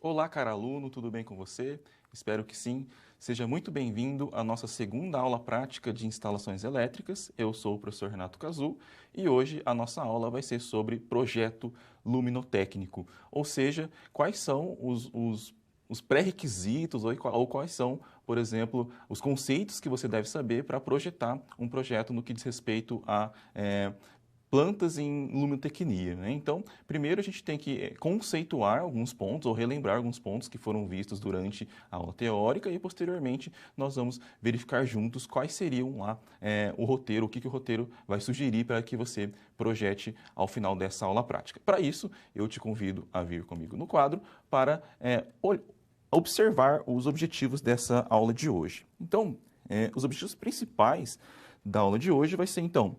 Olá, caro aluno, tudo bem com você? Espero que sim. Seja muito bem-vindo à nossa segunda aula prática de instalações elétricas. Eu sou o professor Renato Cazu e hoje a nossa aula vai ser sobre projeto luminotécnico, ou seja, quais são os pré-requisitos ou quais são, por exemplo, os conceitos que você deve saber para projetar um projeto no que diz respeito a plantas em luminotecnia, né? Então, primeiro a gente tem que conceituar alguns pontos ou relembrar alguns pontos que foram vistos durante a aula teórica e, posteriormente, nós vamos verificar juntos quais seriam lá o roteiro, o que o roteiro vai sugerir para que você projete ao final dessa aula prática. Para isso, eu te convido a vir comigo no quadro para observar os objetivos dessa aula de hoje. Então, os objetivos principais da aula de hoje vai ser, então,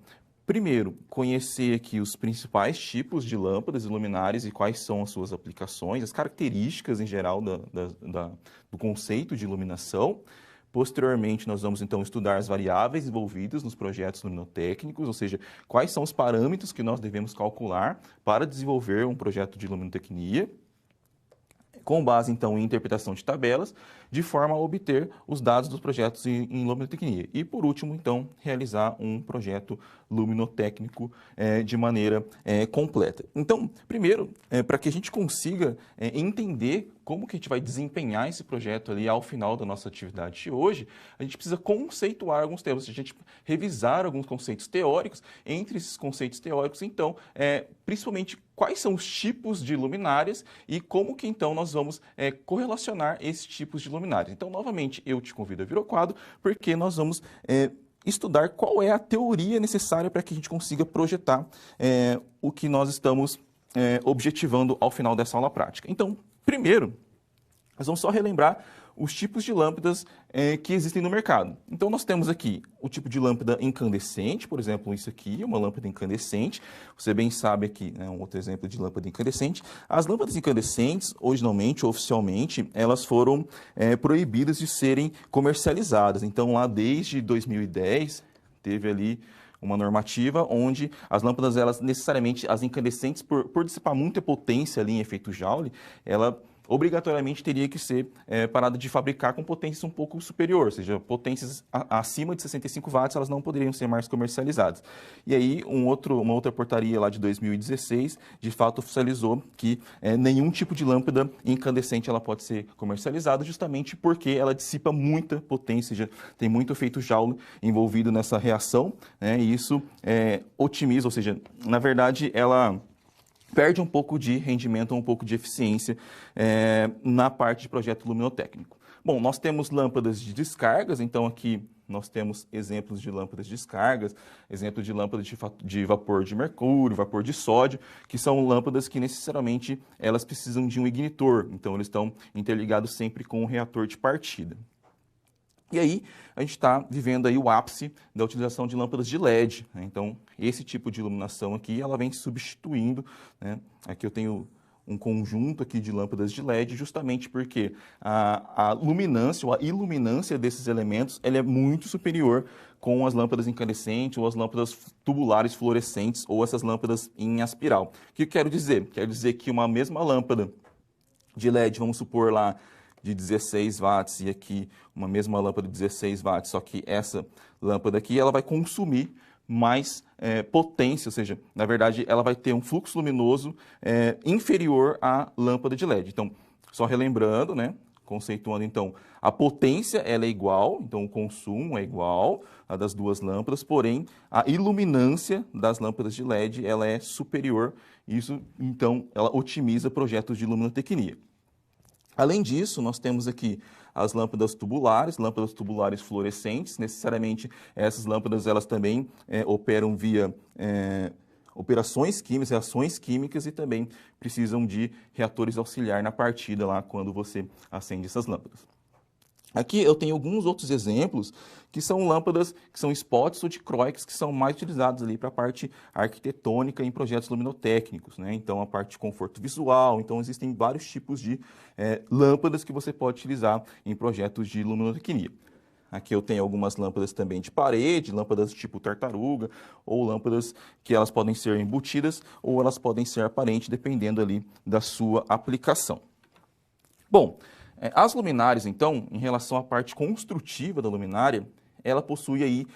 primeiro, conhecer aqui os principais tipos de lâmpadas e luminárias e quais são as suas aplicações, as características em geral do conceito de iluminação. Posteriormente, nós vamos então estudar as variáveis envolvidas nos projetos luminotécnicos, ou seja, quais são os parâmetros que nós devemos calcular para desenvolver um projeto de luminotecnia, com base, então, em interpretação de tabelas, de forma a obter os dados dos projetos em luminotecnia. E, por último, então, realizar um projeto luminotécnico de maneira completa. Então, primeiro, para que a gente consiga entender como que a gente vai desempenhar esse projeto ali ao final da nossa atividade de hoje, a gente precisa conceituar alguns temas, a gente revisar alguns conceitos teóricos. Entre esses conceitos teóricos, então, principalmente quais são os tipos de luminárias e como que então nós vamos correlacionar esses tipos de luminárias. Então, novamente, eu te convido a vir ao quadro, porque nós vamos estudar qual é a teoria necessária para que a gente consiga projetar o que nós estamos objetivando ao final dessa aula prática. Então, primeiro, nós vamos só relembrar os tipos de lâmpadas que existem no mercado. Então, nós temos aqui o tipo de lâmpada incandescente, por exemplo, isso aqui é uma lâmpada incandescente. Você bem sabe aqui, né, um outro exemplo de lâmpada incandescente. As lâmpadas incandescentes, originalmente, oficialmente, elas foram proibidas de serem comercializadas. Então, lá desde 2010, teve ali uma normativa onde as lâmpadas, elas necessariamente, as incandescentes, por dissipar muita potência ali em efeito Joule, ela obrigatoriamente teria que ser parada de fabricar com potências um pouco superior, ou seja, potências acima de 65 watts, elas não poderiam ser mais comercializadas. E aí, uma outra portaria lá de 2016, de fato, oficializou que nenhum tipo de lâmpada incandescente ela pode ser comercializada, justamente porque ela dissipa muita potência, já tem muito efeito Joule envolvido nessa reação, né, e isso otimiza, ou seja, na verdade, ela perde um pouco de rendimento, um pouco de eficiência na parte de projeto luminotécnico. Bom, nós temos lâmpadas de descargas, então aqui nós temos exemplos de lâmpadas de descargas, exemplo de lâmpadas de vapor de mercúrio, vapor de sódio, que são lâmpadas que necessariamente elas precisam de um ignitor, então eles estão interligados sempre com um reator de partida. E aí, a gente está vivendo aí o ápice da utilização de lâmpadas de LED, né? Então, esse tipo de iluminação aqui, ela vem substituindo, né? Aqui eu tenho um conjunto aqui de lâmpadas de LED, justamente porque a luminância ou a iluminância desses elementos, ela é muito superior com as lâmpadas incandescentes ou as lâmpadas tubulares fluorescentes ou essas lâmpadas em aspiral. O que eu quero dizer? Quero dizer que uma mesma lâmpada de LED, vamos supor lá, de 16 watts e aqui uma mesma lâmpada de 16 watts, só que essa lâmpada aqui ela vai consumir mais potência, ou seja, na verdade ela vai ter um fluxo luminoso inferior à lâmpada de LED. Então, só relembrando, né, conceituando então, a potência ela é igual, então o consumo é igual a das duas lâmpadas, porém a iluminância das lâmpadas de LED ela é superior, isso então ela otimiza projetos de luminotecnia. Além disso, nós temos aqui as lâmpadas tubulares fluorescentes. Necessariamente, essas lâmpadas elas também operam via operações químicas, reações químicas e também precisam de reatores auxiliares na partida lá quando você acende essas lâmpadas. Aqui eu tenho alguns outros exemplos que são lâmpadas, que são spots ou dicróicos, que são mais utilizados ali para a parte arquitetônica em projetos luminotécnicos, né? Então, a parte de conforto visual. Então, existem vários tipos de lâmpadas que você pode utilizar em projetos de luminotecnia. Aqui eu tenho algumas lâmpadas também de parede, lâmpadas tipo tartaruga, ou lâmpadas que elas podem ser embutidas ou elas podem ser aparentes, dependendo ali da sua aplicação. Bom, as luminárias, então, em relação à parte construtiva da luminária, ela possui aí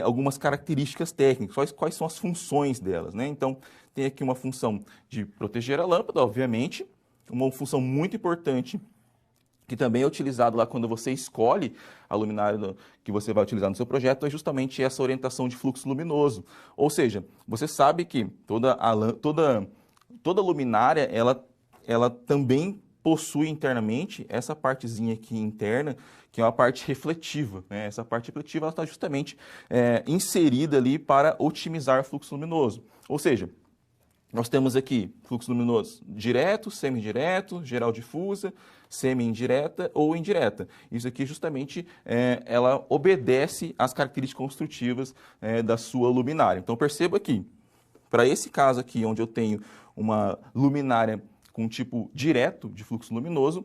algumas características técnicas, quais são as funções delas, né? Então, tem aqui uma função de proteger a lâmpada, obviamente, uma função muito importante que também é utilizado lá quando você escolhe a luminária que você vai utilizar no seu projeto, é justamente essa orientação de fluxo luminoso. Ou seja, você sabe que toda luminária, ela também possui internamente essa partezinha aqui interna, que é uma parte refletiva, né? Essa parte refletiva está justamente inserida ali para otimizar o fluxo luminoso. Ou seja, nós temos aqui fluxo luminoso direto, semi-direto, geral difusa, semi-indireta ou indireta. Isso aqui justamente ela obedece às características construtivas da sua luminária. Então perceba aqui, para esse caso aqui, onde eu tenho uma luminária com tipo direto de fluxo luminoso,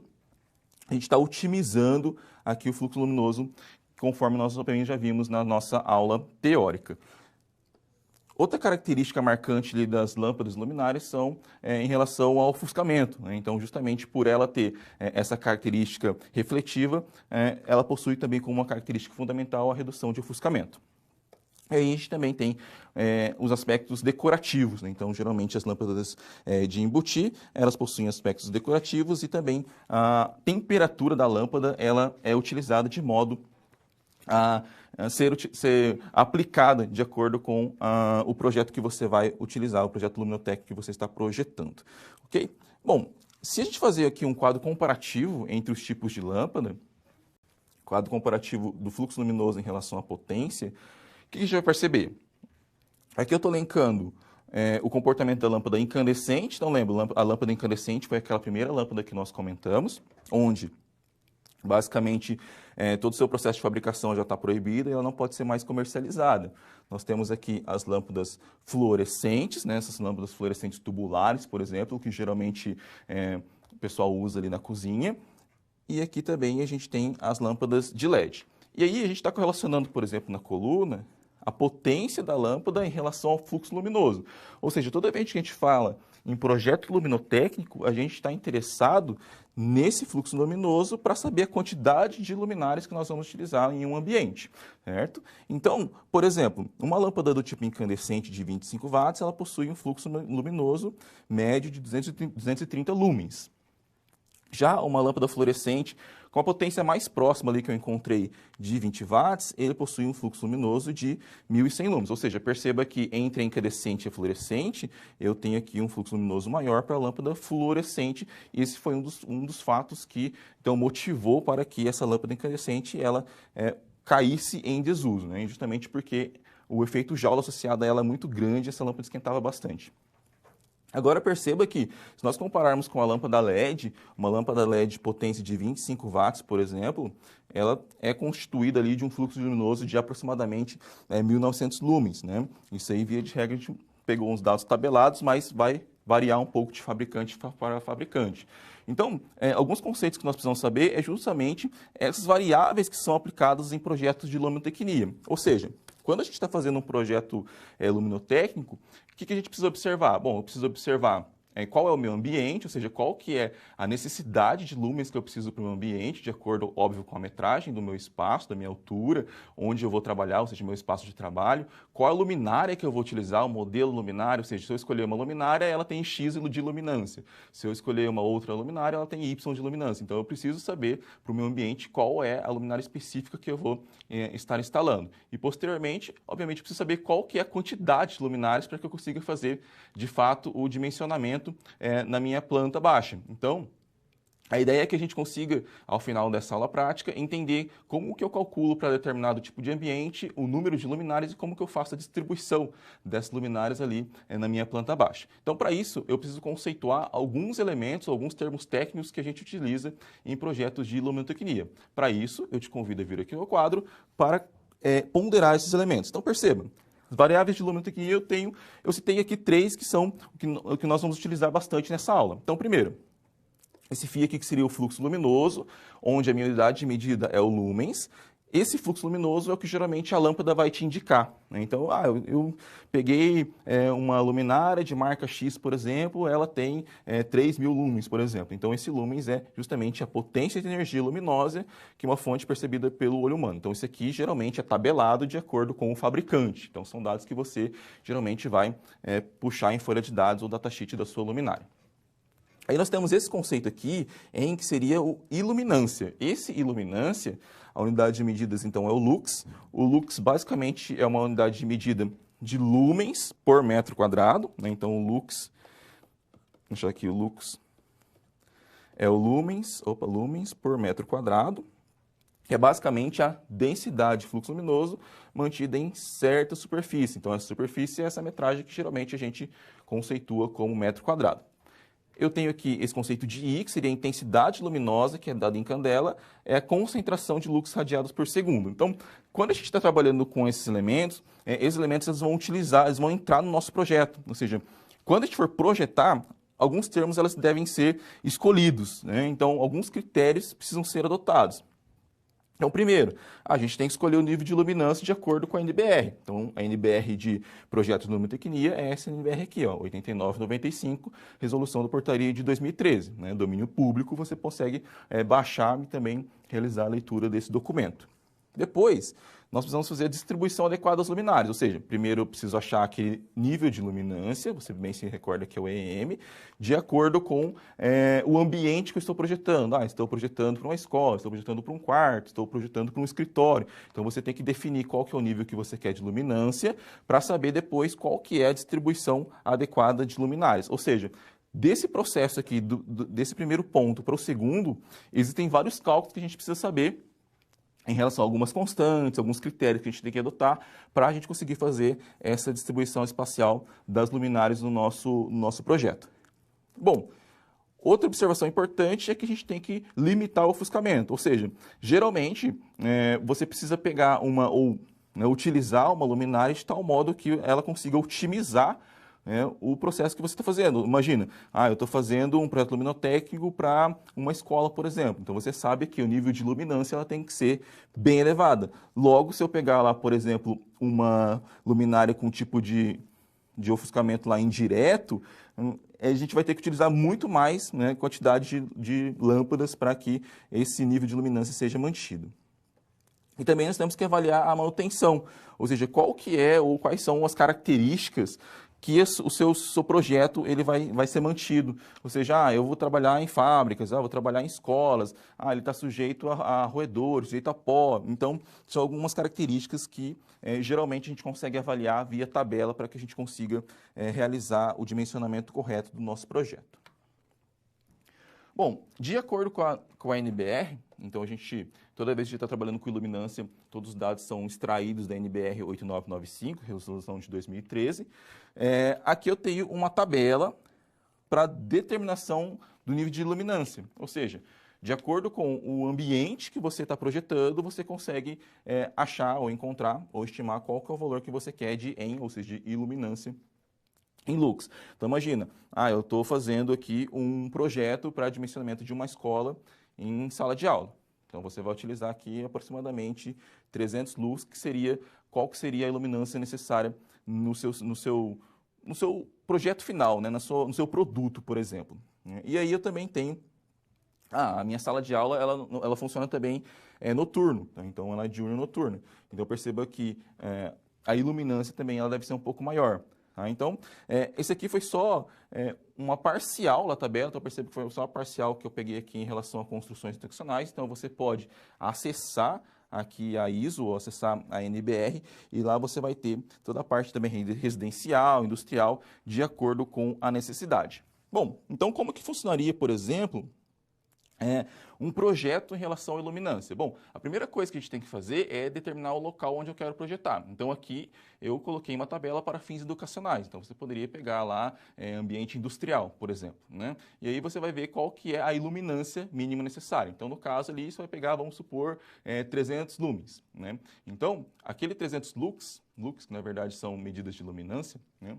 a gente está otimizando aqui o fluxo luminoso, conforme nós também já vimos na nossa aula teórica. Outra característica marcante ali das lâmpadas luminárias são em relação ao ofuscamento, né? Então, justamente por ela ter essa característica refletiva, ela possui também como uma característica fundamental a redução de ofuscamento. E aí a gente também tem os aspectos decorativos, né? Então, geralmente as lâmpadas de embutir, elas possuem aspectos decorativos e também a temperatura da lâmpada ela é utilizada de modo a ser aplicada de acordo com o projeto que você vai utilizar, o projeto luminotécnico que você está projetando. Ok? Bom, se a gente fazer aqui um quadro comparativo entre os tipos de lâmpada, quadro comparativo do fluxo luminoso em relação à potência, o que a gente vai perceber? Aqui eu estou elencando o comportamento da lâmpada incandescente. Então, lembra, a lâmpada incandescente foi aquela primeira lâmpada que nós comentamos, onde basicamente todo o seu processo de fabricação já está proibido e ela não pode ser mais comercializada. Nós temos aqui as lâmpadas fluorescentes, né, essas lâmpadas fluorescentes tubulares, por exemplo, que geralmente o pessoal usa ali na cozinha. E aqui também a gente tem as lâmpadas de LED. E aí a gente está correlacionando, por exemplo, na coluna, a potência da lâmpada em relação ao fluxo luminoso. Ou seja, toda vez que a gente fala em projeto luminotécnico, a gente está interessado nesse fluxo luminoso para saber a quantidade de luminárias que nós vamos utilizar em um ambiente, certo? Então, por exemplo, uma lâmpada do tipo incandescente de 25 watts, ela possui um fluxo luminoso médio de 230 lumens. Já uma lâmpada fluorescente, com a potência mais próxima ali que eu encontrei de 20 watts, ele possui um fluxo luminoso de 1.100 lumens. Ou seja, perceba que entre a incandescente e a fluorescente, eu tenho aqui um fluxo luminoso maior para a lâmpada fluorescente. E esse foi um dos fatos que então motivou para que essa lâmpada incandescente ela caísse em desuso, né? Justamente porque o efeito Joule associado a ela é muito grande, essa lâmpada esquentava bastante. Agora perceba que, se nós compararmos com a lâmpada LED, uma lâmpada LED de potência de 25 watts, por exemplo, ela é constituída ali de um fluxo luminoso de aproximadamente 1.900 lumens, né? Isso aí, via de regra, a gente pegou uns dados tabelados, mas vai variar um pouco de fabricante para fabricante. Então, alguns conceitos que nós precisamos saber é justamente essas variáveis que são aplicadas em projetos de luminotecnia. Ou seja, quando a gente está fazendo um projeto luminotécnico, o que a gente precisa observar? Bom, eu preciso observar qual é o meu ambiente, ou seja, qual que é a necessidade de lumens que eu preciso para o meu ambiente, de acordo, óbvio, com a metragem do meu espaço, da minha altura, onde eu vou trabalhar, ou seja, meu espaço de trabalho, qual a luminária que eu vou utilizar, o modelo luminário, ou seja, se eu escolher uma luminária, ela tem X de luminância. Se eu escolher uma outra luminária, ela tem Y de luminância. Então, eu preciso saber para o meu ambiente qual é a luminária específica que eu vou estar instalando. E, posteriormente, obviamente, eu preciso saber qual que é a quantidade de luminárias para que eu consiga fazer, de fato, o dimensionamento na minha planta baixa. Então, a ideia é que a gente consiga, ao final dessa aula prática, entender como que eu calculo para determinado tipo de ambiente o número de luminárias e como que eu faço a distribuição dessas luminárias ali na minha planta baixa. Então, para isso, eu preciso conceituar alguns elementos, alguns termos técnicos que a gente utiliza em projetos de luminotecnia. Para isso, eu te convido a vir aqui no quadro para ponderar esses elementos. Então, perceba. As variáveis de luminotecnia eu citei aqui 3 que são o que nós vamos utilizar bastante nessa aula. Então, primeiro, esse φ aqui que seria o fluxo luminoso, onde a minha unidade de medida é o lumens, esse fluxo luminoso é o que geralmente a lâmpada vai te indicar, né? Então, eu peguei uma luminária de marca X, por exemplo, ela tem 3.000 lumens, por exemplo. Então, esse lumens é justamente a potência de energia luminosa que é uma fonte percebida pelo olho humano. Então, isso aqui geralmente é tabelado de acordo com o fabricante. Então, são dados que você geralmente vai puxar em folha de dados ou datasheet da sua luminária. Aí nós temos esse conceito aqui, em que seria o iluminância. Esse iluminância, a unidade de medidas, então, é o lux. O lux, basicamente, é uma unidade de medida de lumens por metro quadrado, né? Então, o lux, vou deixar aqui o lux, é o lumens por metro quadrado, que é basicamente a densidade de fluxo luminoso mantida em certa superfície. Então, essa superfície é essa metragem que geralmente a gente conceitua como metro quadrado. Eu tenho aqui esse conceito de I, que seria a intensidade luminosa, que é dada em candela, é a concentração de lux radiados por segundo. Então, quando a gente está trabalhando com esses elementos eles vão entrar no nosso projeto. Ou seja, quando a gente for projetar, alguns termos elas devem ser escolhidos, né? Então, alguns critérios precisam ser adotados. Então, primeiro, a gente tem que escolher o nível de luminância de acordo com a NBR. Então, a NBR de projeto de luminotecnia é essa NBR aqui, ó, 8995, resolução da portaria de 2013. Né? Domínio público, você consegue baixar e também realizar a leitura desse documento. Depois, nós precisamos fazer a distribuição adequada das luminárias, ou seja, primeiro eu preciso achar aquele nível de luminância, você bem se recorda que é o EM, de acordo com o ambiente que eu estou projetando. Estou projetando para uma escola, estou projetando para um quarto, estou projetando para um escritório. Então você tem que definir qual que é o nível que você quer de luminância para saber depois qual que é a distribuição adequada de luminárias. Ou seja, desse processo aqui, desse primeiro ponto para o segundo, existem vários cálculos que a gente precisa saber em relação a algumas constantes, alguns critérios que a gente tem que adotar para a gente conseguir fazer essa distribuição espacial das luminárias no nosso projeto. Bom, outra observação importante é que a gente tem que limitar o ofuscamento, ou seja, geralmente você precisa pegar utilizar uma luminária de tal modo que ela consiga otimizar o processo que você está fazendo. Imagina, eu estou fazendo um projeto luminotécnico para uma escola, por exemplo. Então, você sabe que o nível de luminância ela tem que ser bem elevada. Logo, se eu pegar lá, por exemplo, uma luminária com tipo de ofuscamento lá indireto, a gente vai ter que utilizar muito mais quantidade de lâmpadas para que esse nível de luminância seja mantido. E também nós temos que avaliar a manutenção, ou seja, quais são as características que o seu projeto ele vai ser mantido. Ou seja, eu vou trabalhar em fábricas, vou trabalhar em escolas, ele está sujeito a roedores, sujeito a pó. Então, são algumas características que geralmente a gente consegue avaliar via tabela para que a gente consiga realizar o dimensionamento correto do nosso projeto. Bom, de acordo com a NBR, então toda vez que a gente está trabalhando com iluminância, todos os dados são extraídos da NBR 8995, resolução de 2013. Aqui eu tenho uma tabela para determinação do nível de iluminância, ou seja, de acordo com o ambiente que você está projetando, você consegue achar ou encontrar ou estimar qual que é o valor que você quer ou seja, de iluminância em lux. Então, imagina, eu estou fazendo aqui um projeto para dimensionamento de uma escola em sala de aula. Então, você vai utilizar aqui aproximadamente 300 lux, qual que seria a iluminância necessária no seu projeto final, né? No seu produto, por exemplo. E aí eu também tenho a minha sala de aula, ela funciona também noturno, então ela é diurno e noturno. Então, perceba que a iluminância também ela deve ser um pouco maior. Então, esse aqui foi só uma parcial da tabela, então perceba que foi só a parcial que eu peguei aqui em relação a construções institucionais. Então, você pode acessar aqui a ISO, ou acessar a NBR, e lá você vai ter toda a parte também residencial, industrial, de acordo com a necessidade. Bom, então como que funcionaria, por exemplo, um projeto em relação à iluminância? Bom, a primeira coisa que a gente tem que fazer é determinar o local onde eu quero projetar. Então, aqui eu coloquei uma tabela para fins educacionais. Então, você poderia pegar lá ambiente industrial, por exemplo, né? E aí você vai ver qual que é a iluminância mínima necessária. Então, no caso ali, você vai pegar, vamos supor, 300 lumens, né? Então, aquele 300 lux, que na verdade são medidas de iluminância, né?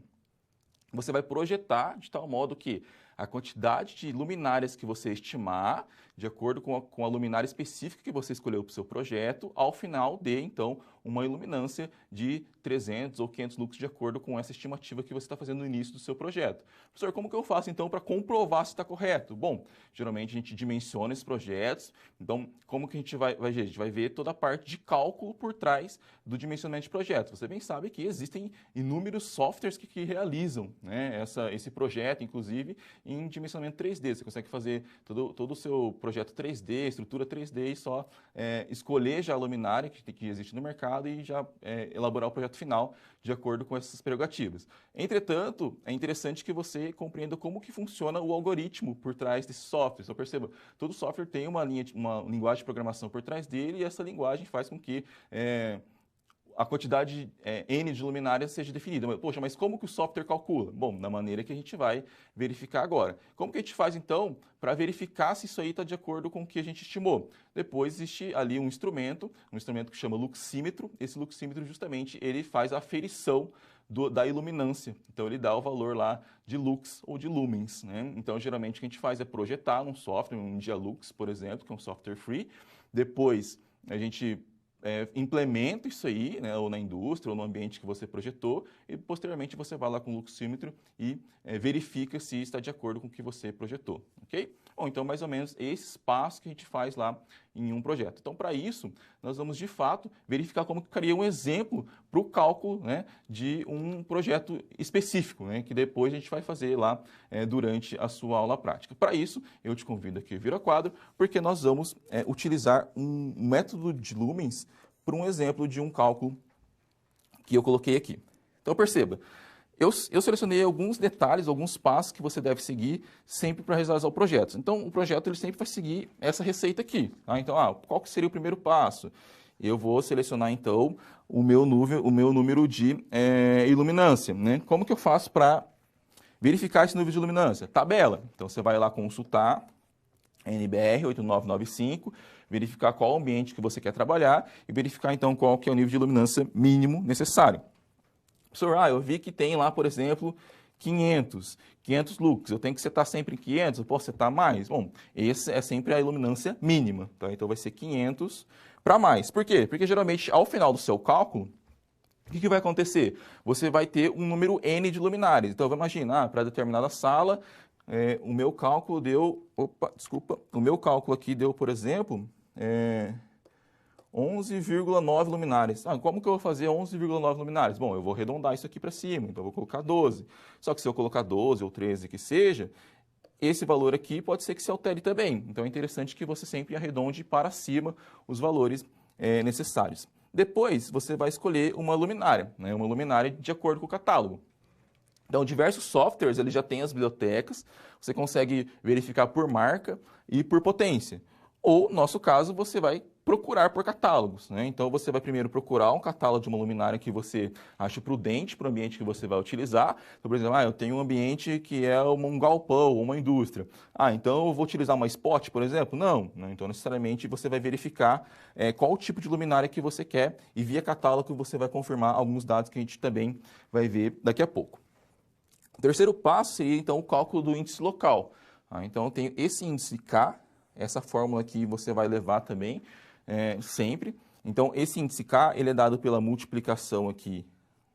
Você vai projetar de tal modo que a quantidade de luminárias que você estimar, de acordo com a luminária específica que você escolheu para o seu projeto, ao final dê, então, uma iluminância de 300 ou 500 lux de acordo com essa estimativa que você está fazendo no início do seu projeto. Professor, como que eu faço, então, para comprovar se está correto? Bom, geralmente a gente dimensiona esses projetos, então, como que a gente vai ver? A gente vai ver toda a parte de cálculo por trás do dimensionamento de projeto. Você bem sabe que existem inúmeros softwares que realizam, né, esse projeto, inclusive, em dimensionamento 3D. Você consegue fazer todo o seu projeto 3D, estrutura 3D, e só escolher já a luminária que existe no mercado e já elaborar o projeto final de acordo com essas prerrogativas. Entretanto, é interessante que você compreenda como que funciona o algoritmo por trás desse software. Então, perceba, todo software tem uma linguagem de programação por trás dele, e essa linguagem faz com que a quantidade N de luminárias seja definida. Poxa, mas como que o software calcula? Bom, da maneira que a gente vai verificar agora. Como que a gente faz, então, para verificar se isso aí está de acordo com o que a gente estimou? Depois existe ali um instrumento que chama luxímetro. Esse luxímetro, justamente, ele faz a aferição da iluminância. Então, ele dá o valor lá de lux ou de lumens, né? Então, geralmente, o que a gente faz é projetar num software, um Dialux, por exemplo, que é um software free. Depois, a gente implementa isso aí, né, ou na indústria, ou no ambiente que você projetou, e posteriormente você vai lá com o luxímetro e verifica se está de acordo com o que você projetou, ok? Bom, então, mais ou menos, esses passos que a gente faz lá em um projeto. Então, para isso, nós vamos, de fato, verificar como ficaria um exemplo para o cálculo, né, de um projeto específico, né, que depois a gente vai fazer lá durante a sua aula prática. Para isso, eu te convido aqui a vir ao quadro, porque nós vamos utilizar um método de lumens para um exemplo de um cálculo que eu coloquei aqui. Então, perceba, eu selecionei alguns detalhes, alguns passos que você deve seguir sempre para realizar o projeto. Então, o projeto ele sempre vai seguir essa receita aqui. Tá? Então, qual que seria o primeiro passo? Eu vou selecionar, então, o meu número de iluminância. Né? Como que eu faço para verificar esse número de iluminância? Tabela. Então, você vai lá consultar NBR 8995, verificar qual ambiente que você quer trabalhar e verificar, então, qual que é o nível de iluminância mínimo necessário. Professor, eu vi que tem lá, por exemplo, 500 lux. Eu tenho que setar sempre em 500? Eu posso setar mais? Bom, essa é sempre a iluminância mínima. Tá? Então, vai ser 500 para mais. Por quê? Porque, geralmente, ao final do seu cálculo, o que vai acontecer? Você vai ter um número N de luminárias. Então, vamos imaginar, para determinada sala, o meu cálculo deu... O meu cálculo aqui deu, por exemplo... 11,9 luminárias. Como que eu vou fazer 11,9 luminárias? Bom, eu vou arredondar isso aqui para cima, então eu vou colocar 12. Só que se eu colocar 12 ou 13 que seja, esse valor aqui pode ser que se altere também. Então é interessante que você sempre arredonde para cima os valores necessários. Depois, você vai escolher uma luminária de acordo com o catálogo. Então, diversos softwares, ele já tem as bibliotecas, você consegue verificar por marca e por potência. Ou, no nosso caso, você vai procurar por catálogos, né? Então, você vai primeiro procurar um catálogo de uma luminária que você acha prudente para o ambiente que você vai utilizar. Então, por exemplo, eu tenho um ambiente que é um galpão, uma indústria. Então eu vou utilizar uma spot, por exemplo? Não. Então, necessariamente, você vai verificar qual o tipo de luminária que você quer e via catálogo você vai confirmar alguns dados que a gente também vai ver daqui a pouco. O terceiro passo seria, então, o cálculo do índice local. Então, eu tenho esse índice K, essa fórmula aqui você vai levar também sempre. Então, esse índice K, ele é dado pela multiplicação aqui,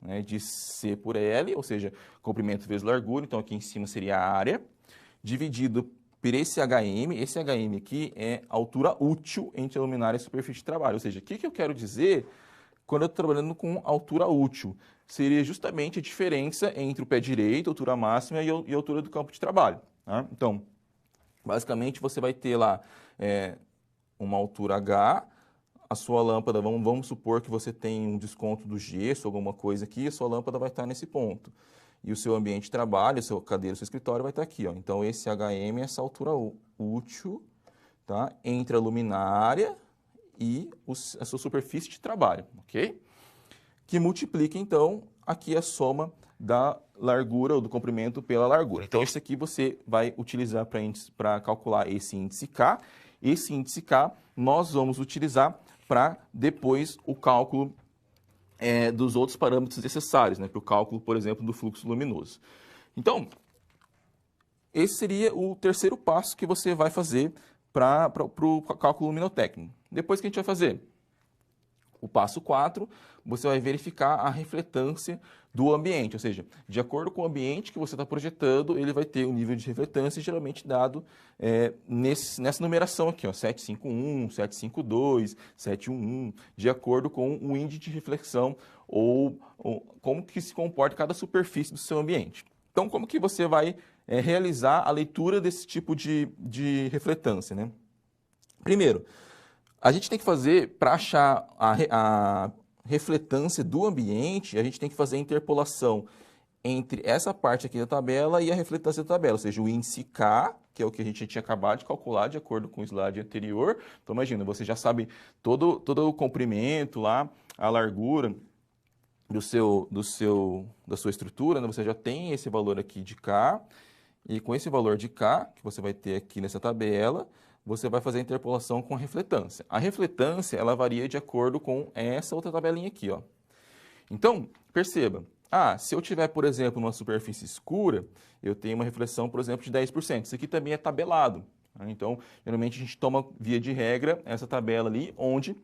né, de C por L, ou seja, comprimento vezes largura. Então, aqui em cima seria a área, dividido por esse HM. Esse HM aqui é a altura útil entre a luminária e a superfície de trabalho. Ou seja, o que eu quero dizer quando eu estou trabalhando com altura útil? Seria justamente a diferença entre o pé direito, a altura máxima e a altura do campo de trabalho. Tá? Então, basicamente, você vai ter lá uma altura H, a sua lâmpada, vamos supor que você tem um desconto do gesso, alguma coisa aqui, a sua lâmpada vai estar nesse ponto. E o seu ambiente de trabalho, a sua cadeira, o seu escritório vai estar aqui. Ó. Então, esse HM é essa altura útil, tá? Entre a luminária e a sua superfície de trabalho, ok? Que multiplica, então, aqui a soma da largura ou do comprimento pela largura. Então, isso aqui você vai utilizar para calcular esse índice K. Esse índice K nós vamos utilizar para depois o cálculo dos outros parâmetros necessários, né, para o cálculo, por exemplo, do fluxo luminoso. Então, esse seria o terceiro passo que você vai fazer para o cálculo luminotécnico. Depois que a gente vai fazer o passo 4, você vai verificar a refletância do ambiente, ou seja, de acordo com o ambiente que você está projetando, ele vai ter um nível de refletância geralmente dado nessa numeração aqui, ó, 751, 752, 711, de acordo com o índice de reflexão ou como que se comporta cada superfície do seu ambiente. Então, como que você vai realizar a leitura desse tipo de refletância, né? Primeiro, a gente tem que fazer, para achar a refletância do ambiente, a gente tem que fazer a interpolação entre essa parte aqui da tabela e a refletância da tabela, ou seja, o índice K, que é o que a gente tinha acabado de calcular de acordo com o slide anterior. Então, imagina, você já sabe todo o comprimento lá, a largura da sua estrutura, né? Você já tem esse valor aqui de K, e com esse valor de K, que você vai ter aqui nessa tabela, você vai fazer a interpolação com a refletância. A refletância, ela varia de acordo com essa outra tabelinha aqui, ó. Então, perceba, se eu tiver, por exemplo, uma superfície escura, eu tenho uma reflexão, por exemplo, de 10%. Isso aqui também é tabelado, né? Então, geralmente a gente toma, via de regra, essa tabela ali, onde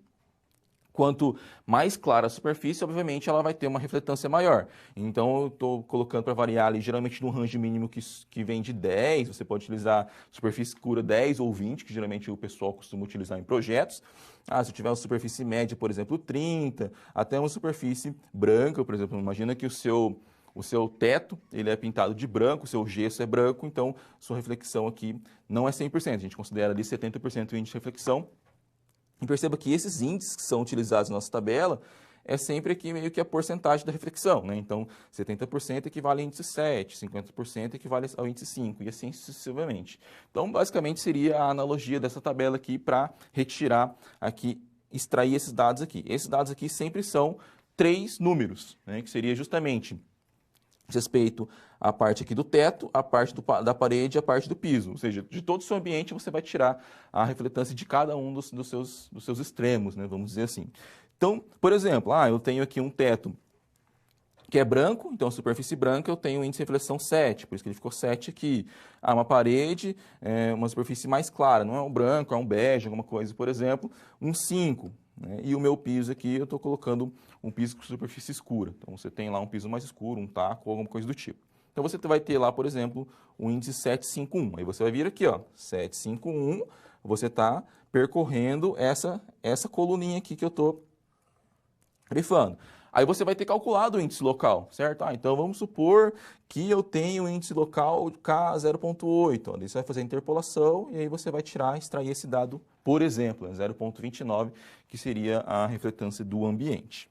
quanto mais clara a superfície, obviamente, ela vai ter uma refletância maior. Então, eu estou colocando para variar ali, geralmente no range mínimo que vem de 10, você pode utilizar superfície escura 10 ou 20, que geralmente o pessoal costuma utilizar em projetos. Se eu tiver uma superfície média, por exemplo, 30, até uma superfície branca, por exemplo, imagina que o seu teto ele é pintado de branco, o seu gesso é branco, então sua reflexão aqui não é 100%, a gente considera ali 70% o índice de reflexão. E perceba que esses índices que são utilizados na nossa tabela é sempre aqui meio que a porcentagem da reflexão, né? Então, 70% equivale ao índice 7, 50% equivale ao índice 5 e assim sucessivamente. Então, basicamente, seria a analogia dessa tabela aqui para retirar aqui, extrair esses dados aqui. Esses dados aqui sempre são 3 números, né? Que seria justamente respeito à parte aqui do teto, a parte da parede e a parte do piso. Ou seja, de todo o seu ambiente você vai tirar a refletância de cada um dos seus extremos, né? Vamos dizer assim. Então, por exemplo, eu tenho aqui um teto que é branco, então superfície branca eu tenho um índice de reflexão 7, por isso que ele ficou 7 aqui. Uma parede, uma superfície mais clara, não é um branco, é um bege, alguma coisa, por exemplo, um 5. Né? E o meu piso aqui, eu estou colocando um piso com superfície escura. Então, você tem lá um piso mais escuro, um taco, alguma coisa do tipo. Então, você vai ter lá, por exemplo, o índice 751. Aí você vai vir aqui, ó, 751, você está percorrendo essa coluninha aqui que eu estou grifando. Aí você vai ter calculado o índice local, certo? Então, vamos supor que eu tenho o índice local K 0,8. Aí você vai fazer a interpolação e aí você vai extrair esse dado, por exemplo, 0,29, que seria a refletância do ambiente.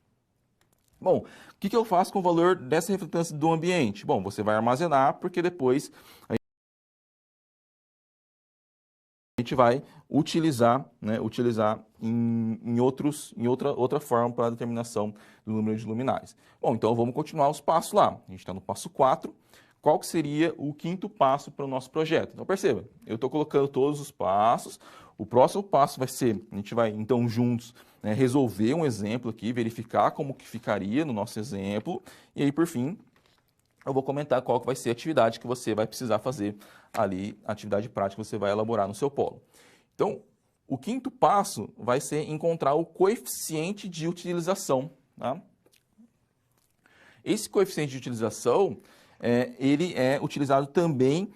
Bom, o que eu faço com o valor dessa refletância do ambiente? Bom, você vai armazenar, porque depois a gente vai utilizar em outra forma para a determinação do número de luminares. Bom, então vamos continuar os passos lá. A gente está no passo 4. Qual que seria o quinto passo para o nosso projeto? Então perceba, eu estou colocando todos os passos. O próximo passo vai ser, a gente vai então juntos resolver um exemplo aqui, verificar como que ficaria no nosso exemplo. E aí, por fim, eu vou comentar qual que vai ser a atividade que você vai precisar fazer ali, a atividade prática que você vai elaborar no seu polo. Então, o quinto passo vai ser encontrar o coeficiente de utilização. Tá? Esse coeficiente de utilização, ele é utilizado também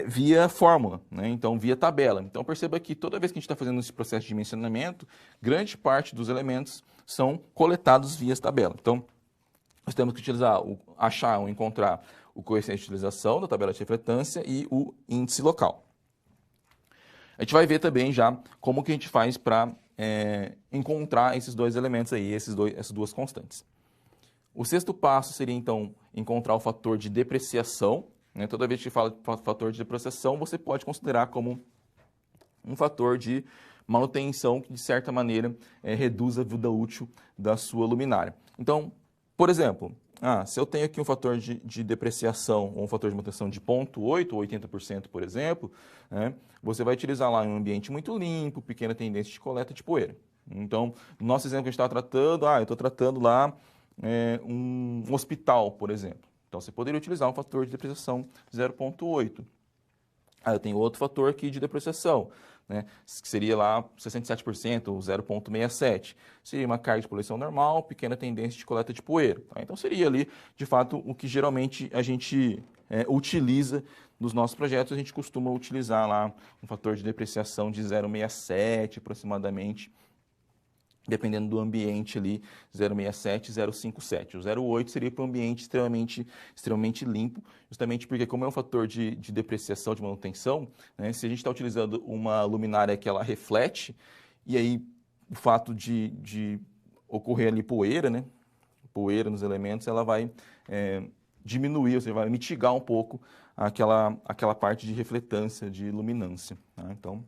via fórmula, né? Então via tabela. Então perceba que toda vez que a gente está fazendo esse processo de dimensionamento, grande parte dos elementos são coletados via tabela. Então, nós temos que achar ou encontrar o coeficiente de utilização da tabela de refletância e o índice local. A gente vai ver também já como que a gente faz para encontrar esses dois elementos aí, essas duas constantes. O sexto passo seria, então, encontrar o fator de depreciação. Né? Toda vez que fala de fator de depreciação, você pode considerar como um fator de manutenção que, de certa maneira, reduz a vida útil da sua luminária. Então, por exemplo, se eu tenho aqui um fator de depreciação ou um fator de manutenção de 0,8 ou 80%, por exemplo, né, você vai utilizar lá em um ambiente muito limpo, pequena tendência de coleta de poeira. Então, no nosso exemplo que a gente está tratando, eu estou tratando lá um hospital, por exemplo. Então, você poderia utilizar um fator de depreciação 0,8. Aí eu tenho outro fator aqui de depreciação, né, que seria lá 67%, 0,67. Seria uma carga de poluição normal, pequena tendência de coleta de poeira. Tá? Então seria ali, de fato, o que geralmente a gente utiliza nos nossos projetos. A gente costuma utilizar lá um fator de depreciação de 0,67 aproximadamente, dependendo do ambiente ali, 0,67, 0,57. O 0,8 seria para um ambiente extremamente limpo, justamente porque como é um fator de depreciação, de manutenção, né, se a gente está utilizando uma luminária que ela reflete, e aí o fato de ocorrer ali poeira, né, poeira nos elementos, ela vai diminuir, ou seja, vai mitigar um pouco aquela parte de refletância, de luminância. Tá? Então,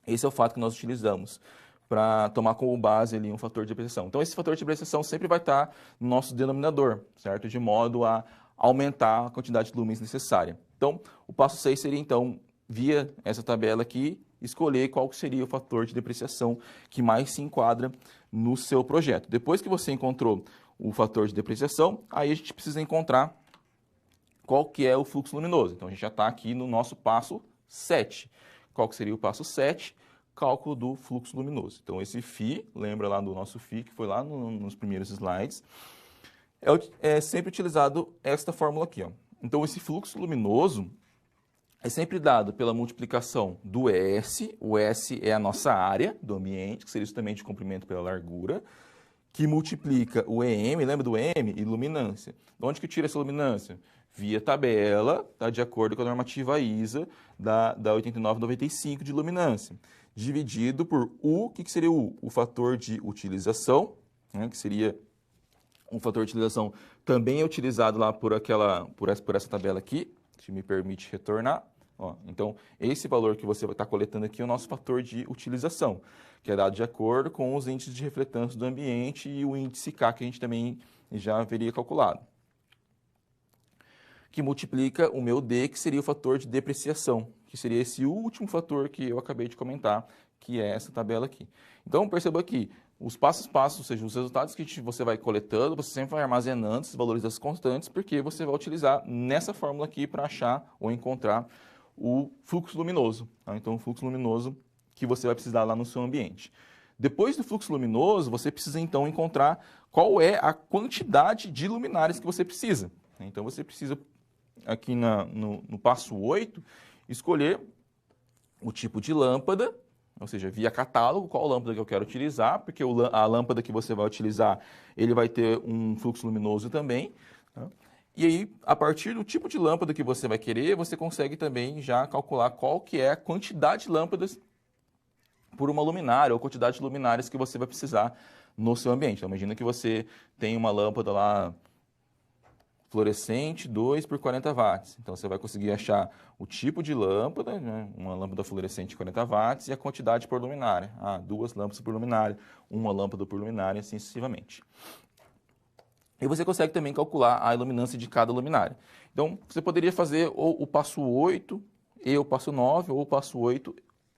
esse é o fato que nós utilizamos para tomar como base ali um fator de depreciação. Então, esse fator de depreciação sempre vai estar no nosso denominador, certo? De modo a aumentar a quantidade de lumens necessária. Então, o passo 6 seria, então, via essa tabela aqui, escolher qual seria o fator de depreciação que mais se enquadra no seu projeto. Depois que você encontrou o fator de depreciação, aí a gente precisa encontrar qual que é o fluxo luminoso. Então, a gente já está aqui no nosso passo 7. Qual que seria o passo 7? Cálculo do fluxo luminoso. Então, esse φ, lembra lá do nosso φ, que foi lá nos primeiros slides, é sempre utilizado esta fórmula aqui. Ó. Então, esse fluxo luminoso é sempre dado pela multiplicação do S, o S é a nossa área do ambiente, que seria justamente o comprimento pela largura, que multiplica o EM, lembra do EM? Iluminância. De onde que tira essa luminância? Via tabela, tá, de acordo com a normativa ISA da 8995 de luminância, dividido por U, o que seria U? O fator de utilização, né, que seria um fator de utilização também é utilizado lá por essa tabela aqui, que me permite retornar. Ó, então, esse valor que você vai estar coletando aqui é o nosso fator de utilização, que é dado de acordo com os índices de refletância do ambiente e o índice K, que a gente também já haveria calculado, que multiplica o meu D, que seria o fator de depreciação, que seria esse último fator que eu acabei de comentar, que é essa tabela aqui. Então, perceba aqui, os passos a passo, ou seja, os resultados que você vai coletando, você sempre vai armazenando esses valores das constantes, porque você vai utilizar nessa fórmula aqui para achar ou encontrar o fluxo luminoso. Tá? Então, o fluxo luminoso que você vai precisar lá no seu ambiente. Depois do fluxo luminoso, você precisa então encontrar qual é a quantidade de luminárias que você precisa. Então, você precisa, aqui no passo 8, escolher o tipo de lâmpada, ou seja, via catálogo, qual lâmpada que eu quero utilizar, porque a lâmpada que você vai utilizar, ele vai ter um fluxo luminoso também. Tá? E aí, a partir do tipo de lâmpada que você vai querer, você consegue também já calcular qual que é a quantidade de lâmpadas por uma luminária, ou quantidade de luminárias que você vai precisar no seu ambiente. Então, imagina que você tem uma lâmpada lá fluorescente 2 por 40 watts. Então, você vai conseguir achar o tipo de lâmpada, né? Uma lâmpada fluorescente de 40 watts, e a quantidade por luminária. 2 lâmpadas por luminária, uma lâmpada por luminária, assim sucessivamente. E você consegue também calcular a iluminância de cada luminária. Então, você poderia fazer ou o passo 8 e o passo 9, ou o passo 8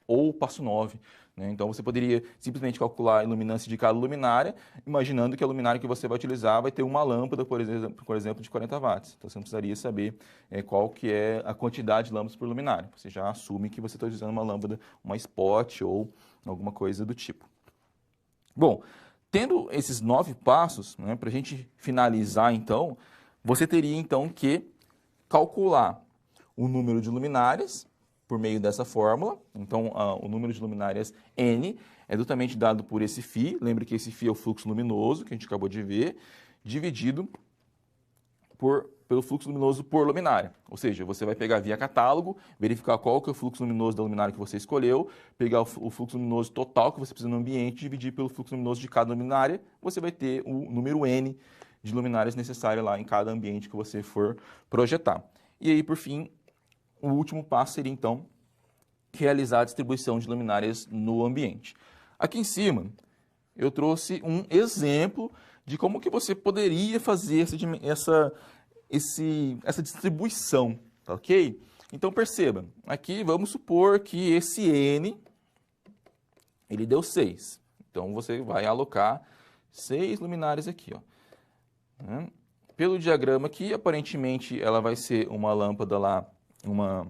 ou o passo 9. Né? Então, você poderia simplesmente calcular a iluminância de cada luminária, imaginando que a luminária que você vai utilizar vai ter uma lâmpada, por exemplo, de 40 watts. Então, você não precisaria saber qual que é a quantidade de lâmpadas por luminária. Você já assume que você está utilizando uma lâmpada, uma spot ou alguma coisa do tipo. Bom, tendo esses 9 passos, né, para a gente finalizar, então, você teria, então, que calcular o número de luminárias por meio dessa fórmula. Então, o número de luminárias N é justamente dado por esse φ, lembre que esse φ é o fluxo luminoso, que a gente acabou de ver, dividido pelo fluxo luminoso por luminária. Ou seja, você vai pegar via catálogo, verificar qual que é o fluxo luminoso da luminária que você escolheu, pegar o fluxo luminoso total que você precisa no ambiente, dividir pelo fluxo luminoso de cada luminária, você vai ter o número N de luminárias necessárias lá em cada ambiente que você for projetar. E aí, por fim, o último passo seria, então, realizar a distribuição de luminárias no ambiente. Aqui em cima, eu trouxe um exemplo de como que você poderia fazer essa distribuição, tá ok? Então, perceba, aqui vamos supor que esse N, ele deu 6. Então, você vai alocar 6 luminárias aqui, ó. Pelo diagrama aqui, aparentemente, ela vai ser uma lâmpada lá, uma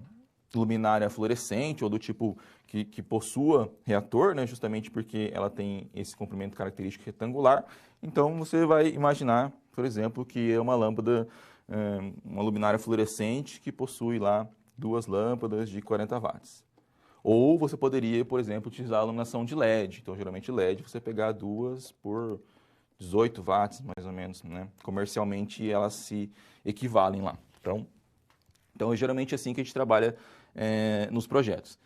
luminária fluorescente ou do tipo que possua reator, né, justamente porque ela tem esse comprimento característico retangular. Então, você vai imaginar, por exemplo, que é uma lâmpada, uma luminária fluorescente que possui lá 2 lâmpadas de 40 watts. Ou você poderia, por exemplo, utilizar a iluminação de LED. Então, geralmente LED você pegar 2 por 18 watts, mais ou menos, né? Comercialmente, elas se equivalem lá. Então, é geralmente assim que a gente trabalha nos projetos.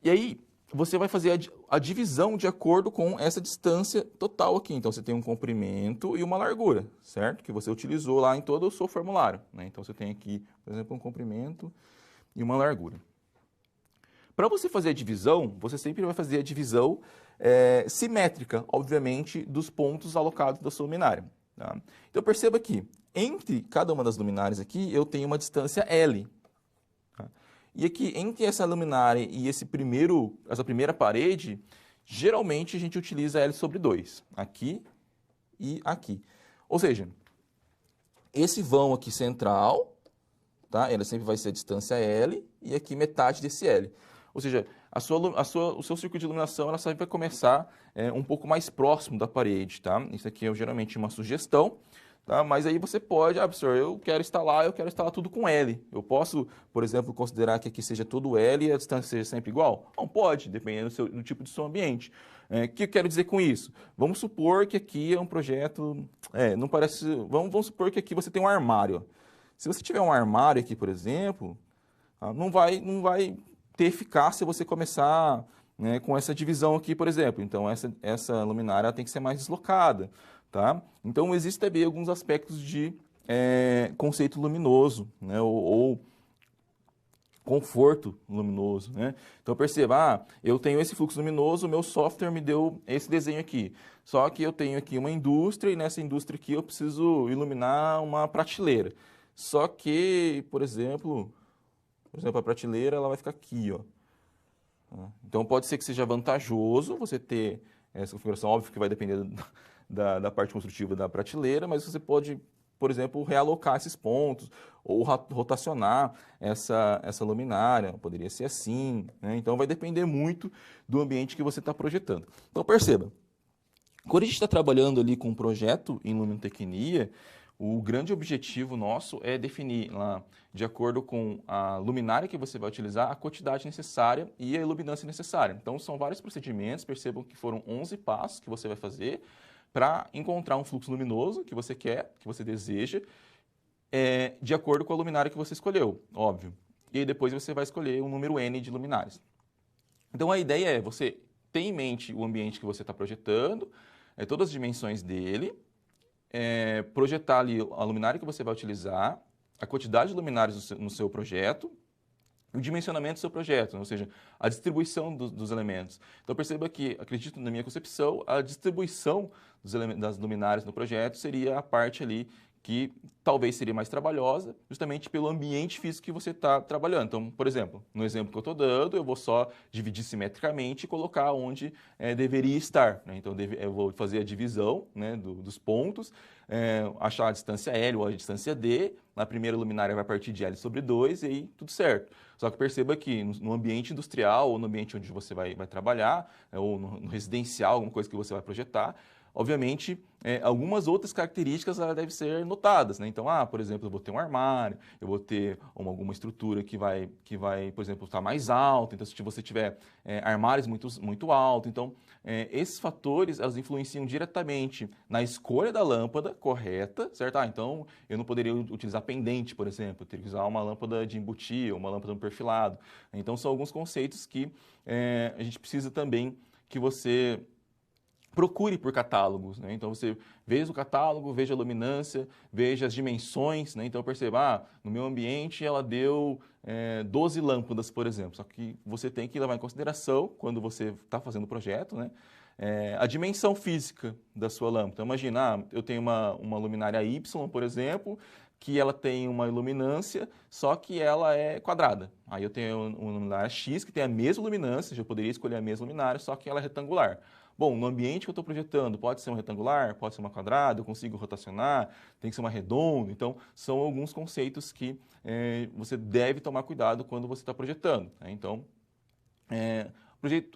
E aí, você vai fazer a divisão de acordo com essa distância total aqui. Então, você tem um comprimento e uma largura, certo? Que você utilizou lá em todo o seu formulário, né? Então, você tem aqui, por exemplo, um comprimento e uma largura. Para você fazer a divisão, você sempre vai fazer a divisão simétrica, obviamente, dos pontos alocados da sua luminária. Tá? Então, perceba que entre cada uma das luminárias aqui, eu tenho uma distância L. Tá? E aqui, entre essa luminária e essa primeira parede, geralmente a gente utiliza L sobre 2, aqui e aqui. Ou seja, esse vão aqui central, tá? Ela sempre vai ser a distância L, e aqui metade desse L. Ou seja, o seu círculo de iluminação ela sempre vai começar um pouco mais próximo da parede, tá? Isso aqui é geralmente uma sugestão, tá? Mas aí você pode, professor, eu quero instalar tudo com L. Eu posso, por exemplo, considerar que aqui seja tudo L e a distância seja sempre igual? Não, pode, dependendo do tipo de seu ambiente. O que eu quero dizer com isso? Vamos supor que aqui é um projeto, não parece, vamos supor que aqui você tem um armário. Se você tiver um armário aqui, por exemplo, não vai ter eficácia você começar, né, com essa divisão aqui, por exemplo. Então, essa luminária tem que ser mais deslocada, tá? Então, existem também alguns aspectos de conceito luminoso, né, ou conforto luminoso, né? Então, perceba, eu tenho esse fluxo luminoso, o meu software me deu esse desenho aqui. Só que eu tenho aqui uma indústria e nessa indústria aqui eu preciso iluminar uma prateleira. Só que, por exemplo, a prateleira ela vai ficar aqui, ó. Então pode ser que seja vantajoso você ter essa configuração, óbvio que vai depender da parte construtiva da prateleira, mas você pode, por exemplo, realocar esses pontos ou rotacionar essa luminária, poderia ser assim, né? Então vai depender muito do ambiente que você está projetando. Então perceba, quando a gente está trabalhando ali com um projeto em luminotecnia, o grande objetivo nosso é definir lá, de acordo com a luminária que você vai utilizar, a quantidade necessária e a iluminância necessária. Então, são vários procedimentos, percebam que foram 11 passos que você vai fazer para encontrar um fluxo luminoso que você quer, que você deseja, de acordo com a luminária que você escolheu, óbvio. E aí depois você vai escolher um número N de luminárias. Então, a ideia é você ter em mente o ambiente que você está projetando, todas as dimensões dele, projetar ali a luminária que você vai utilizar, a quantidade de luminárias no seu projeto, o dimensionamento do seu projeto, ou seja, a distribuição dos elementos. Então perceba que, acredito na minha concepção, a distribuição das luminárias no projeto seria a parte ali que talvez seria mais trabalhosa, justamente pelo ambiente físico que você está trabalhando. Então, por exemplo, no exemplo que eu estou dando, eu vou só dividir simetricamente e colocar onde deveria estar, né? Então, eu vou fazer a divisão, né, dos pontos, achar a distância L ou a distância D, na primeira luminária vai partir de L sobre 2 e aí tudo certo. Só que perceba que no ambiente industrial ou no ambiente onde você vai trabalhar, ou no residencial, alguma coisa que você vai projetar, obviamente, algumas outras características devem ser notadas, né? Então, por exemplo, eu vou ter um armário, eu vou ter alguma estrutura que vai, por exemplo, estar mais alta. Então, se você tiver armários muito altos, então, esses fatores, elas influenciam diretamente na escolha da lâmpada correta, certo? Então, eu não poderia utilizar pendente, por exemplo, eu teria que usar uma lâmpada de embutir, uma lâmpada no perfilado. Então, são alguns conceitos que a gente precisa também que você procure por catálogos, né? Então você veja o catálogo, veja a luminância, veja as dimensões, né? Então perceba, no meu ambiente ela deu 12 lâmpadas, por exemplo. Só que você tem que levar em consideração, quando você está fazendo o projeto, né, a dimensão física da sua lâmpada. Então imagina, eu tenho uma luminária Y, por exemplo, que ela tem uma iluminância, só que ela é quadrada. Aí eu tenho uma luminária X que tem a mesma iluminância, eu poderia escolher a mesma luminária, só que ela é retangular. Bom, no ambiente que eu estou projetando, pode ser um retangular, pode ser uma quadrada, eu consigo rotacionar, tem que ser uma redonda. Então, são alguns conceitos que você deve tomar cuidado quando você está projetando, né? Então,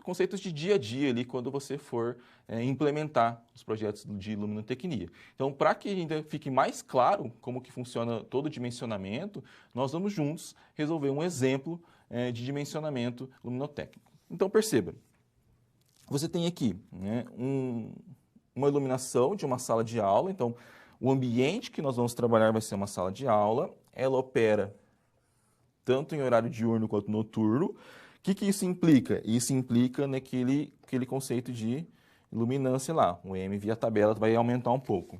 conceitos de dia a dia ali quando você for implementar os projetos de luminotecnia. Então, para que ainda fique mais claro como que funciona todo o dimensionamento, nós vamos juntos resolver um exemplo de dimensionamento luminotécnico. Então, perceba, você tem aqui, né, uma iluminação de uma sala de aula. Então, o ambiente que nós vamos trabalhar vai ser uma sala de aula. Ela opera tanto em horário diurno quanto noturno. O que isso implica? Isso implica naquele conceito de luminância lá. O M via tabela vai aumentar um pouco.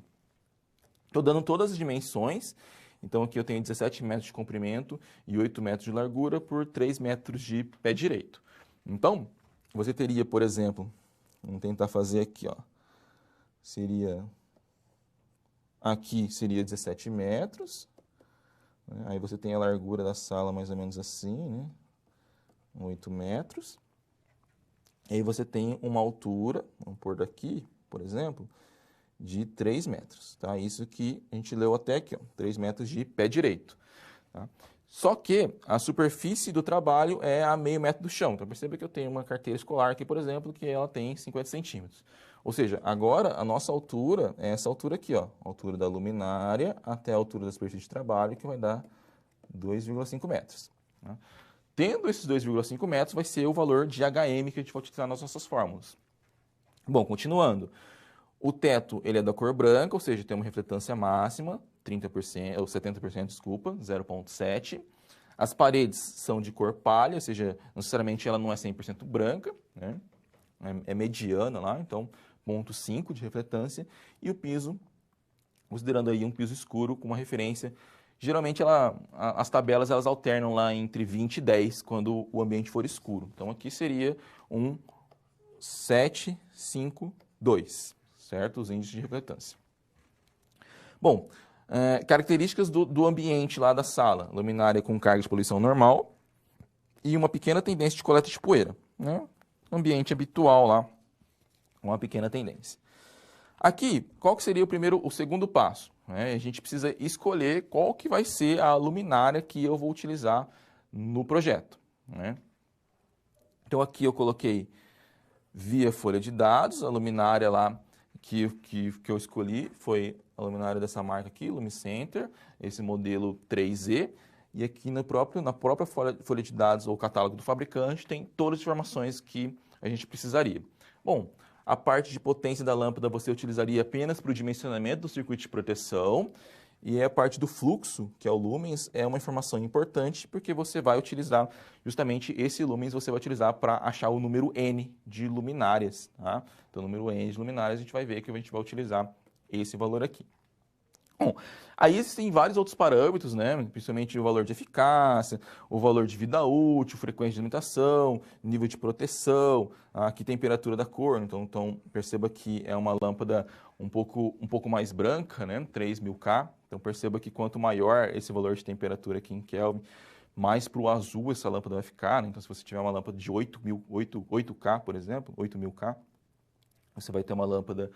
Estou dando todas as dimensões. Então, aqui eu tenho 17 metros de comprimento e 8 metros de largura por 3 metros de pé direito. Então, você teria, por exemplo, vamos tentar fazer aqui, ó. Aqui seria 17 metros. Né? Aí você tem a largura da sala mais ou menos assim, né? 8 metros. E aí você tem uma altura, vamos pôr daqui, por exemplo, de 3 metros. Tá? Isso que a gente leu até aqui, ó, 3 metros de pé direito. Tá? Só que a superfície do trabalho é a meio metro do chão. Então, perceba que eu tenho uma carteira escolar aqui, por exemplo, que ela tem 50 centímetros. Ou seja, agora a nossa altura é essa altura aqui, ó, a altura da luminária até a altura da superfície de trabalho, que vai dar 2,5 metros. Tá? Tendo esses 2,5 metros, vai ser o valor de HM que a gente vai utilizar nas nossas fórmulas. Bom, continuando. O teto ele é da cor branca, ou seja, tem uma refletância máxima, 30%, ou 70%, desculpa, 0,7. As paredes são de cor palha, ou seja, necessariamente ela não é 100% branca, né? É mediana lá, então 0,5 de refletância. E o piso, considerando aí um piso escuro com uma referência, geralmente as tabelas elas alternam lá entre 20 e 10 quando o ambiente for escuro. Então aqui seria um 752, certo? Os índices de refletância. Bom, características do ambiente lá da sala. Luminária com carga de poluição normal e uma pequena tendência de coleta de poeira, né? Ambiente habitual lá, uma pequena tendência. Aqui, qual que seria o segundo passo? A gente precisa escolher qual que vai ser a luminária que eu vou utilizar no projeto, né? Então aqui eu coloquei via folha de dados, a luminária lá que eu escolhi foi a luminária dessa marca aqui, Lumicenter, esse modelo 3E, e aqui na própria folha de dados ou catálogo do fabricante tem todas as informações que a gente precisaria. Bom, a parte de potência da lâmpada você utilizaria apenas para o dimensionamento do circuito de proteção, e a parte do fluxo, que é o lumens, é uma informação importante porque você vai utilizar justamente esse lumens, você vai utilizar para achar o número N de luminárias. Tá? Então, o número N de luminárias, a gente vai ver que a gente vai utilizar esse valor aqui. Bom, aí existem vários outros parâmetros, né? Principalmente o valor de eficácia, o valor de vida útil, frequência de limitação, nível de proteção, aqui temperatura da cor. Então perceba que é uma lâmpada um pouco mais branca, né? 3000 K. Então perceba que quanto maior esse valor de temperatura aqui em Kelvin, mais para o azul essa lâmpada vai ficar, né? Então se você tiver uma lâmpada de 8K, por exemplo, 8000 K, você vai ter uma lâmpada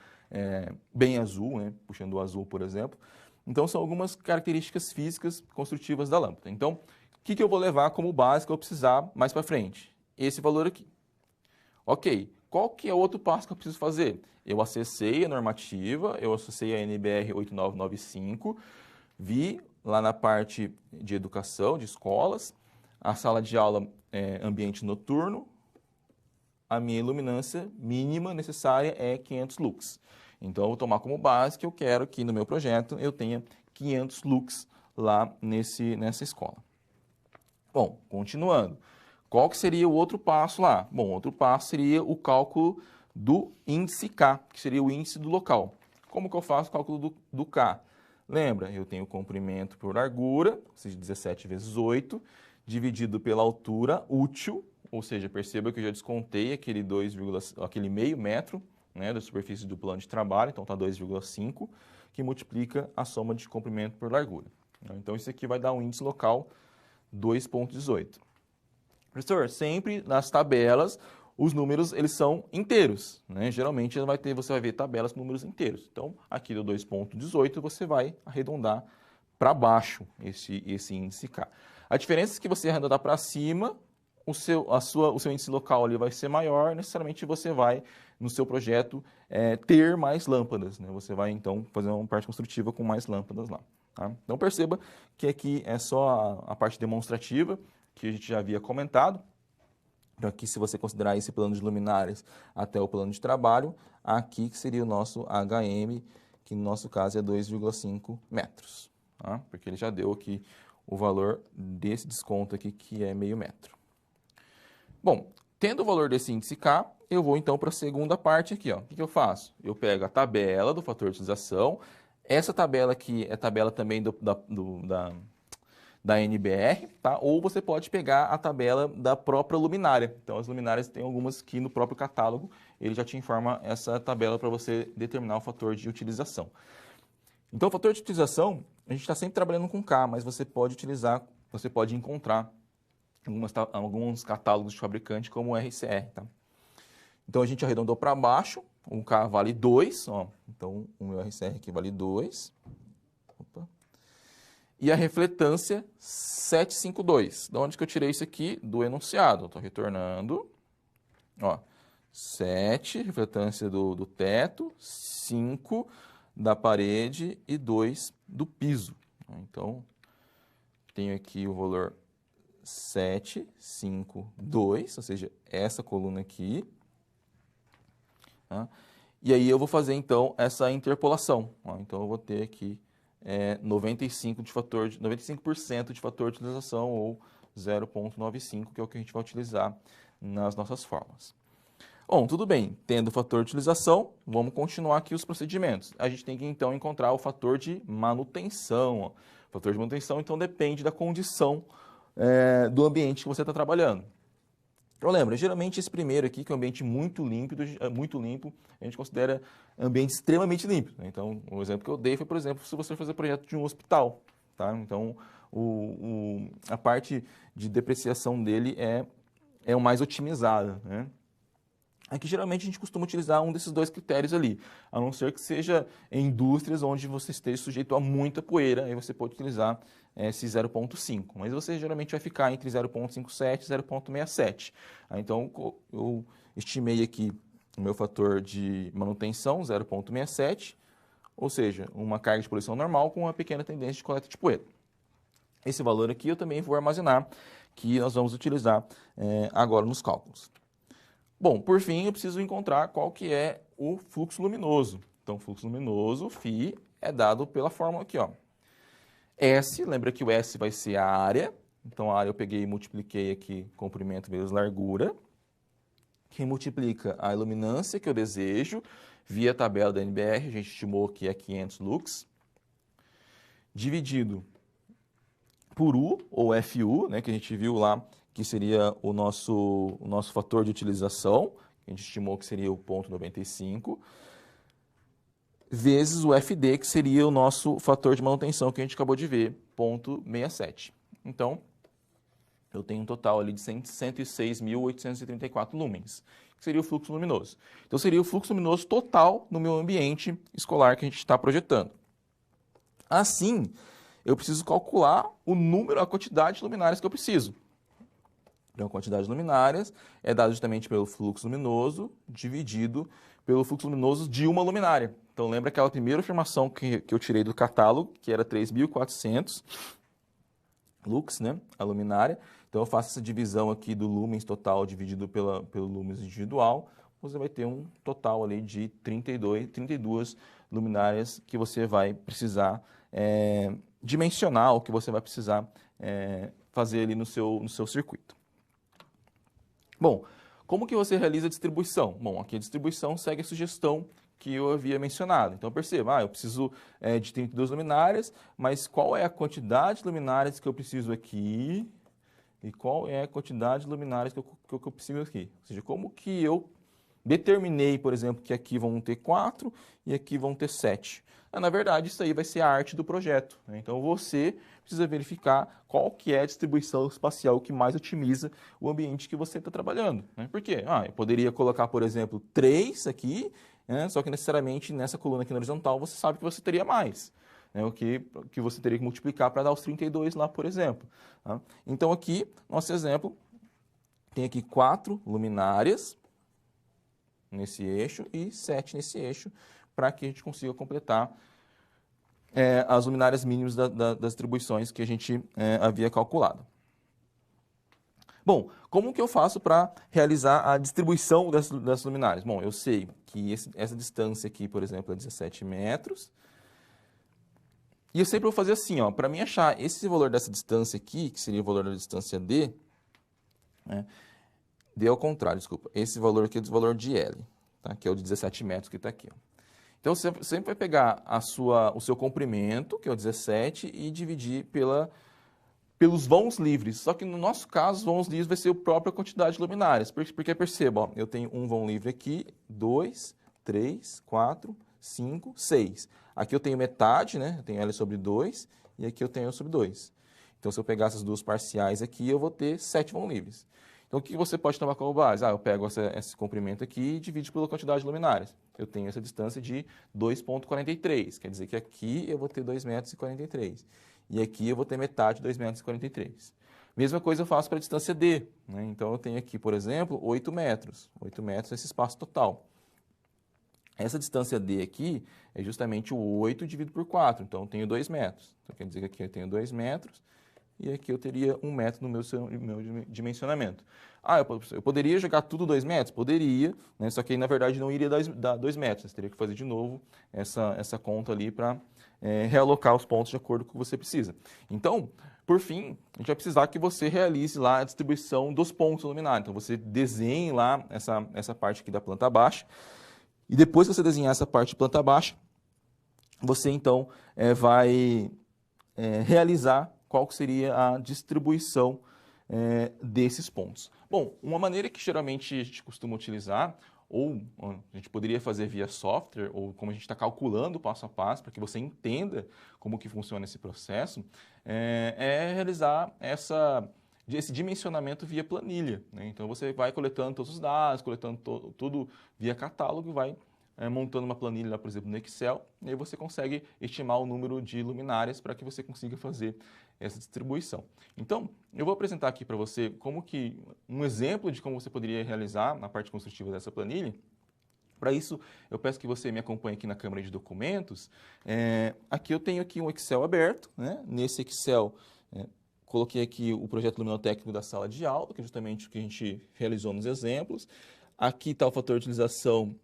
bem azul, né? Puxando o azul, por exemplo. Então, são algumas características físicas construtivas da lâmpada. Então, o que eu vou levar como base que eu vou precisar mais para frente? Esse valor aqui. Ok, qual que é o outro passo que eu preciso fazer? Eu acessei a normativa, eu acessei a NBR 8995, vi lá na parte de educação, de escolas, a sala de aula ambiente noturno, a minha iluminância mínima necessária é 500 lux. Então, eu vou tomar como base que eu quero que no meu projeto eu tenha 500 lux lá nessa escola. Bom, continuando. Qual que seria o outro passo lá? Bom, outro passo seria o cálculo do índice K, que seria o índice do local. Como que eu faço o cálculo do K? Lembra, eu tenho o comprimento por largura, ou seja, 17 vezes 8, dividido pela altura útil, ou seja, perceba que eu já descontei aquele meio metro, né, da superfície do plano de trabalho, então está 2,5, que multiplica a soma de comprimento por largura. Então, isso aqui vai dar um índice local 2,18. Professor, sempre nas tabelas, os números eles são inteiros, né? Geralmente você vai ver tabelas com números inteiros. Então, aqui do 2,18 você vai arredondar para baixo esse índice K. A diferença é que você arredondar para cima, o seu índice local ali vai ser maior, necessariamente você vai, no seu projeto, ter mais lâmpadas, né? Você vai, então, fazer uma parte construtiva com mais lâmpadas lá. Tá? Então, perceba que aqui é só a parte demonstrativa, que a gente já havia comentado. Então, aqui, se você considerar esse plano de luminárias até o plano de trabalho, aqui que seria o nosso HM, que no nosso caso é 2,5 metros. Tá? Porque ele já deu aqui o valor desse desconto aqui, que é meio metro. Bom, tendo o valor desse índice K, eu vou então para a segunda parte aqui. Ó. O que eu faço? Eu pego a tabela do fator de utilização. Essa tabela aqui é tabela também da NBR, tá? Ou você pode pegar a tabela da própria luminária. Então, as luminárias tem algumas que no próprio catálogo ele já te informa essa tabela para você determinar o fator de utilização. Então, o fator de utilização, a gente está sempre trabalhando com K, mas você pode encontrar alguns catálogos de fabricante como o RCR, tá? Então, a gente arredondou para baixo, o K vale 2, ó. Então, o meu RCR aqui vale 2. Opa. E a refletância 752. De onde que eu tirei isso aqui? Do enunciado. Estou retornando. Ó, 7, refletância do teto, 5 da parede e 2 do piso. Então, tenho aqui o valor 752, ou seja, essa coluna aqui. Tá? E aí eu vou fazer, então, essa interpolação. Ó, então, eu vou ter aqui 95% de fator de utilização, ou 0,95, que é o que a gente vai utilizar nas nossas fórmulas. Bom, tudo bem. Tendo o fator de utilização, vamos continuar aqui os procedimentos. A gente tem que, então, encontrar o fator de manutenção. Ó. O fator de manutenção, então, depende da condição do ambiente que você está trabalhando. Então, lembra, geralmente esse primeiro aqui, que é um ambiente muito limpo, a gente considera ambiente extremamente limpo. Né? Então, o exemplo que eu dei foi, por exemplo, se você fazer projeto de um hospital. Tá? Então, a parte de depreciação dele é o mais otimizada. Né? Aqui, geralmente, a gente costuma utilizar um desses dois critérios ali, a não ser que seja em indústrias onde você esteja sujeito a muita poeira, aí você pode utilizar esse 0,5, mas você geralmente vai ficar entre 0,57 e 0,67. Então, eu estimei aqui o meu fator de manutenção, 0,67, ou seja, uma carga de poluição normal com uma pequena tendência de coleta de poeira. Esse valor aqui eu também vou armazenar, que nós vamos utilizar agora nos cálculos. Bom, por fim, eu preciso encontrar qual que é o fluxo luminoso. Então, o fluxo luminoso, φ, é dado pela fórmula aqui, ó. S, lembra que o S vai ser a área. Então, a área eu peguei e multipliquei aqui comprimento vezes largura. Que multiplica a iluminância que eu desejo, via a tabela da NBR, a gente estimou que é 500 lux, dividido por U, ou FU, né, que a gente viu lá, que seria o nosso fator de utilização, que a gente estimou que seria o 0,95, vezes o FD, que seria o nosso fator de manutenção, que a gente acabou de ver, 0,67. Então, eu tenho um total ali de 106.834 lumens, que seria o fluxo luminoso. Então, seria o fluxo luminoso total no meu ambiente escolar que a gente está projetando. Assim, eu preciso calcular a quantidade de luminárias que eu preciso. Então, a quantidade de luminárias é dada justamente pelo fluxo luminoso dividido pelo fluxo luminoso de uma luminária. Então, lembra aquela primeira afirmação que eu tirei do catálogo, que era 3.400 lux, né, a luminária. Então, eu faço essa divisão aqui do lumens total dividido pelo lumens individual. Você vai ter um total ali de 32 luminárias que você vai precisar dimensionar, ou que você vai precisar fazer ali no seu circuito. Bom, como que você realiza a distribuição? Bom, aqui a distribuição segue a sugestão que eu havia mencionado. Então, perceba, eu preciso de 32 luminárias, mas qual é a quantidade de luminárias que eu preciso aqui e qual é a quantidade de luminárias que eu preciso aqui? Ou seja, como que eu determinei, por exemplo, que aqui vão ter 4 e aqui vão ter 7. Na verdade, isso aí vai ser a arte do projeto, né? Então, você precisa verificar qual que é a distribuição espacial que mais otimiza o ambiente que você está trabalhando, né? Por quê? Eu poderia colocar, por exemplo, 3 aqui, né? Só que necessariamente nessa coluna aqui na horizontal você sabe que você teria mais, né? O que você teria que multiplicar para dar os 32 lá, por exemplo, tá? Então, aqui, nosso exemplo, tem aqui 4 luminárias nesse eixo e 7 nesse eixo, para que a gente consiga completar as luminárias mínimas das distribuições que a gente havia calculado. Bom, como que eu faço para realizar a distribuição dessas luminárias? Bom, eu sei que essa distância aqui, por exemplo, é 17 metros. E eu sempre vou fazer assim, para mim achar esse valor dessa distância aqui, que seria o valor da distância D, né, D ao contrário, desculpa, esse valor aqui é o valor de L, tá, que é o de 17 metros que está aqui, ó. Então, você sempre vai pegar o seu comprimento, que é o 17, e dividir pelos vãos livres. Só que no nosso caso, os vãos livres vai ser a própria quantidade de luminárias. Porque perceba, ó, eu tenho um vão livre aqui, 2, 3, 4, 5, 6. Aqui eu tenho metade, né? Eu tenho L sobre 2, e aqui eu tenho L sobre 2. Então, se eu pegar essas duas parciais aqui, eu vou ter 7 vão livres. Então, o que você pode tomar como base? Eu pego esse comprimento aqui e divido pela quantidade de luminárias. Eu tenho essa distância de 2,43. Quer dizer que aqui eu vou ter 2,43 metros. E aqui eu vou ter metade de 2,43 metros. Mesma coisa eu faço para a distância D, né? Então, eu tenho aqui, por exemplo, 8 metros. 8 metros é esse espaço total. Essa distância D aqui é justamente o 8 dividido por 4. Então, eu tenho 2 metros. Então, quer dizer que aqui eu tenho 2 metros. E aqui eu teria 1 metro no meu dimensionamento. Eu poderia jogar tudo 2 metros? Poderia, né? Só que aí, na verdade, não iria dar 2 metros. Você teria que fazer de novo essa conta ali para realocar os pontos de acordo com o que você precisa. Então, por fim, a gente vai precisar que você realize lá a distribuição dos pontos luminares. Então, você desenhe lá essa parte aqui da planta baixa. E depois que você desenhar essa parte de planta baixa, você, então, vai realizar qual seria a distribuição desses pontos. Bom, uma maneira que geralmente a gente costuma utilizar, ou a gente poderia fazer via software, ou como a gente está calculando passo a passo, para que você entenda como que funciona esse processo, é realizar esse dimensionamento via planilha, né? Então, você vai coletando todos os dados, coletando tudo via catálogo e vai montando uma planilha, lá, por exemplo, no Excel, e aí você consegue estimar o número de luminárias para que você consiga fazer essa distribuição. Então, eu vou apresentar aqui para você um exemplo de como você poderia realizar na parte construtiva dessa planilha. Para isso, eu peço que você me acompanhe aqui na câmara de documentos. Aqui eu tenho aqui um Excel aberto, né? Nesse Excel, coloquei aqui o projeto luminotécnico da sala de aula, que é justamente o que a gente realizou nos exemplos. Aqui está o fator de utilização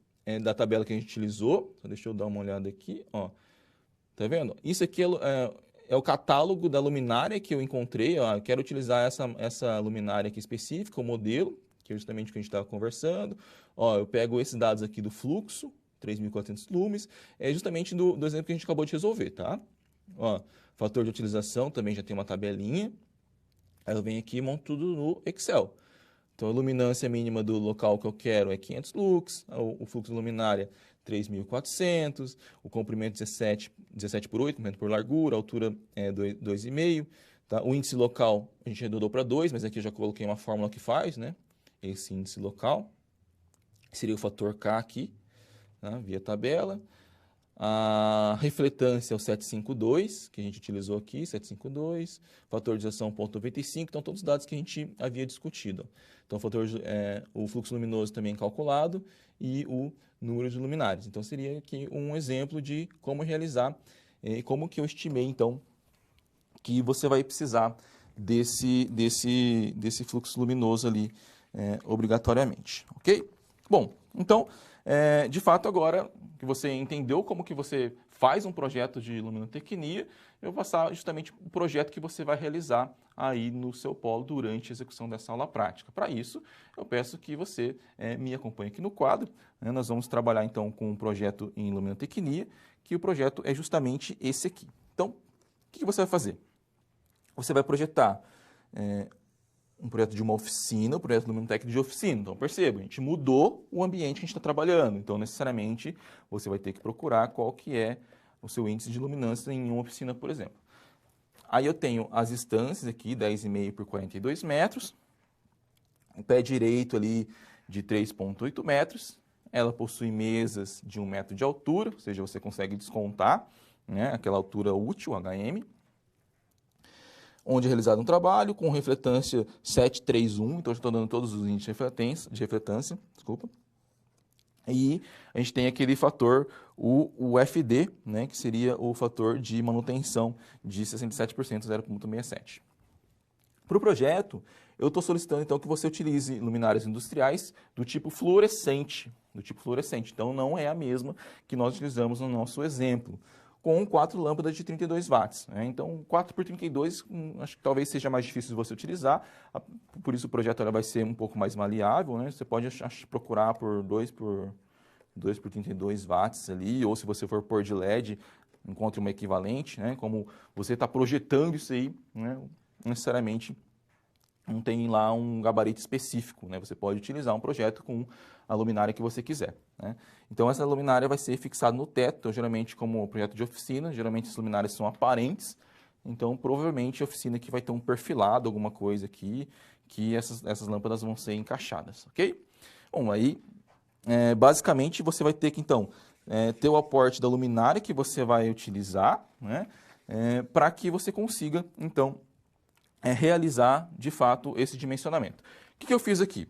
da tabela que a gente utilizou. Então, deixa eu dar uma olhada aqui, ó. Tá vendo? Isso aqui é o catálogo da luminária que eu encontrei. Ó. Eu quero utilizar essa luminária aqui específica, o modelo, que é justamente o que a gente estava conversando. Ó, eu pego esses dados aqui do fluxo, 3.400 lumes, é justamente do exemplo que a gente acabou de resolver, tá? Ó, fator de utilização também já tem uma tabelinha. Aí eu venho aqui e monto tudo no Excel. Então, a luminância mínima do local que eu quero é 500 lux, o fluxo de luminária 3.400, o comprimento 17 por 8, comprimento por largura, a altura é 2,5. Tá? O índice local a gente arredondou para 2, mas aqui eu já coloquei uma fórmula que faz, né? Esse índice local. Seria o fator K aqui, tá? Via tabela. A refletância é o 752, que a gente utilizou aqui, 752. Fator de utilização 0,95, então todos os dados que a gente havia discutido. Então, o fluxo luminoso também calculado e o número de luminares. Então, seria aqui um exemplo de como realizar, como que eu estimei, então, que você vai precisar desse fluxo luminoso ali, obrigatoriamente, ok? Bom, então, de fato, agora que você entendeu como que você faz um projeto de luminotecnia, eu vou passar justamente o projeto que você vai realizar aí no seu polo durante a execução dessa aula prática. Para isso, eu peço que você me acompanhe aqui no quadro, né? Nós vamos trabalhar então com um projeto em luminotecnia, que o projeto é justamente esse aqui. Então, o que você vai fazer? Você vai projetar um projeto de uma oficina, um projeto Luminotec de oficina. Então, perceba, a gente mudou o ambiente que a gente está trabalhando. Então, necessariamente, você vai ter que procurar qual que é o seu índice de luminância em uma oficina, por exemplo. Aí eu tenho as estâncias aqui, 10,5 por 42 metros. O pé direito ali de 3,8 metros. Ela possui mesas de 1 metro de altura, ou seja, você consegue descontar, né, aquela altura útil, HM. Onde é realizado um trabalho com refletância 731, então eu estou dando todos os índices de refletância, desculpa. E a gente tem aquele fator, o FD, né, que seria o fator de manutenção de 67%, 0,67. Para o projeto, eu estou solicitando então que você utilize luminárias industriais do tipo fluorescente, Então não é a mesma que nós utilizamos no nosso exemplo, com 4 lâmpadas de 32 watts. Né? Então, 4 por 32, acho que talvez seja mais difícil de você utilizar, por isso o projeto vai ser um pouco mais maleável. Né? Você pode procurar por 2 por 32 watts ali, ou se você for pôr de LED, encontre uma equivalente. Né? Como você está projetando isso aí, né? Necessariamente não tem lá um gabarito específico, né? Você pode utilizar um projeto com a luminária que você quiser, né? Então, essa luminária vai ser fixada no teto, então, geralmente como projeto de oficina, geralmente as luminárias são aparentes, então provavelmente a oficina aqui vai ter um perfilado, alguma coisa aqui, que essas lâmpadas vão ser encaixadas, ok? Bom, aí, basicamente, você vai ter que, então, ter o aporte da luminária que você vai utilizar, né? Para que você consiga, então, realizar, de fato, esse dimensionamento. O que eu fiz aqui?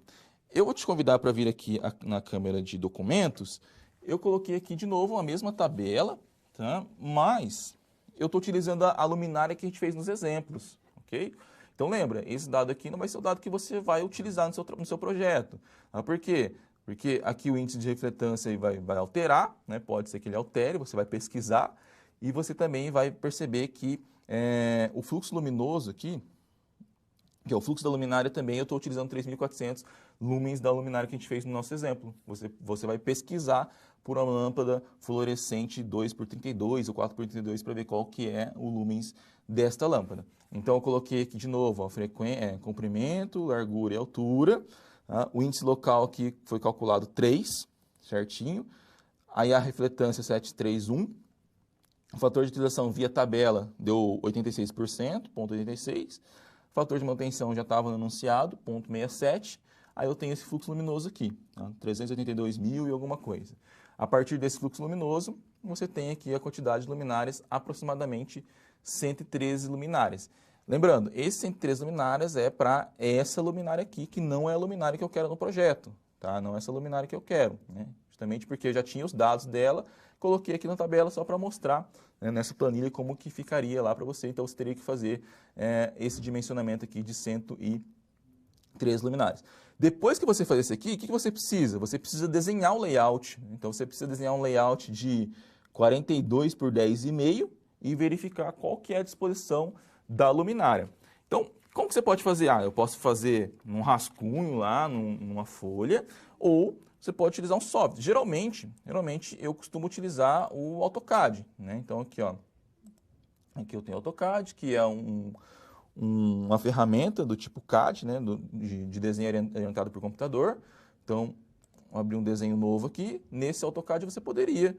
Eu vou te convidar para vir aqui na câmera de documentos. Eu coloquei aqui de novo a mesma tabela, tá? Mas eu estou utilizando a luminária que a gente fez nos exemplos, ok? Então lembra, esse dado aqui não vai ser o dado que você vai utilizar no seu projeto. Tá? Por quê? Porque aqui o índice de refletância vai alterar, né? Pode ser que ele altere, você vai pesquisar e você também vai perceber que o fluxo luminoso aqui, que é o fluxo da luminária também, eu estou utilizando 3.400 lumens da luminária que a gente fez no nosso exemplo. Você vai pesquisar por uma lâmpada fluorescente 2x32 ou 4x32 para ver qual que é o lumens desta lâmpada. Então, eu coloquei aqui de novo, ó, comprimento, largura e altura. Tá? O índice local aqui foi calculado 3, certinho. Aí a refletância 731. O fator de utilização via tabela deu 86%, 0,86%. O fator de manutenção já estava anunciado, 0,67. Aí eu tenho esse fluxo luminoso aqui, tá? 382 mil e alguma coisa. A partir desse fluxo luminoso, você tem aqui a quantidade de luminárias, aproximadamente 113 luminárias. Lembrando, esses 113 luminárias é para essa luminária aqui, que não é a luminária que eu quero no projeto, tá? Não é essa luminária que eu quero, né? Justamente porque eu já tinha os dados dela, coloquei aqui na tabela só para mostrar, né, nessa planilha como que ficaria lá para você. Então, você teria que fazer esse dimensionamento aqui de 103 luminárias. Depois que você fazer isso aqui, o que você precisa? Você precisa desenhar o layout. Então, você precisa desenhar um layout de 42 por 10,5 e verificar qual que é a disposição da luminária. Então, como que você pode fazer? Eu posso fazer num rascunho lá, numa folha, ou você pode utilizar um software. Geralmente eu costumo utilizar o AutoCAD, né? Então aqui, ó, aqui eu tenho o AutoCAD, que é uma ferramenta do tipo CAD, né? De desenho orientado por computador. Então, vou abrir um desenho novo aqui. Nesse AutoCAD você poderia,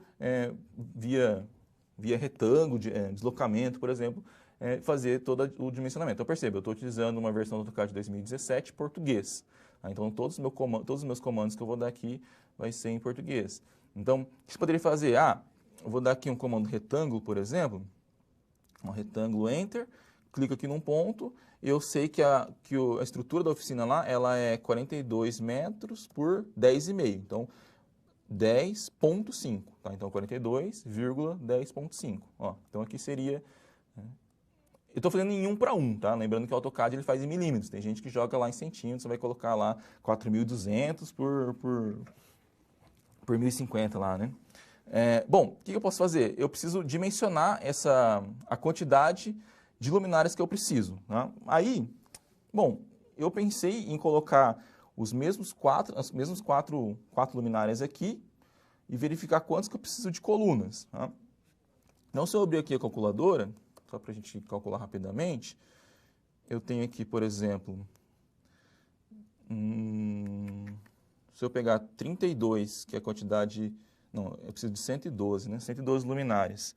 via retângulo, deslocamento, por exemplo, fazer todo o dimensionamento. Então, perceba, eu estou utilizando uma versão do AutoCAD 2017 português. Então, todos os meus comandos que eu vou dar aqui vai ser em português. Então, o que você poderia fazer? Eu vou dar aqui um comando retângulo, por exemplo. Um retângulo, Enter. Clico aqui num ponto. Eu sei que a estrutura da oficina lá, ela é 42 metros por 10,5. Então, 10,5. Tá? Então, 42,10,5. Então, aqui seria... Eu estou fazendo em 1 para 1, tá? Lembrando que o AutoCAD ele faz em milímetros. Tem gente que joga lá em centímetros, você vai colocar lá 4.200 por 1.050 lá, né? Bom, o que eu posso fazer? Eu preciso dimensionar a quantidade de luminárias que eu preciso. Tá? Aí, bom, eu pensei em colocar as mesmas quatro luminárias aqui e verificar quantos que eu preciso de colunas. Tá? Então, se eu abrir aqui a calculadora, só para a gente calcular rapidamente, eu tenho aqui, por exemplo, Se eu pegar 32, que é a quantidade... Não, eu preciso de 112, né? 112 luminárias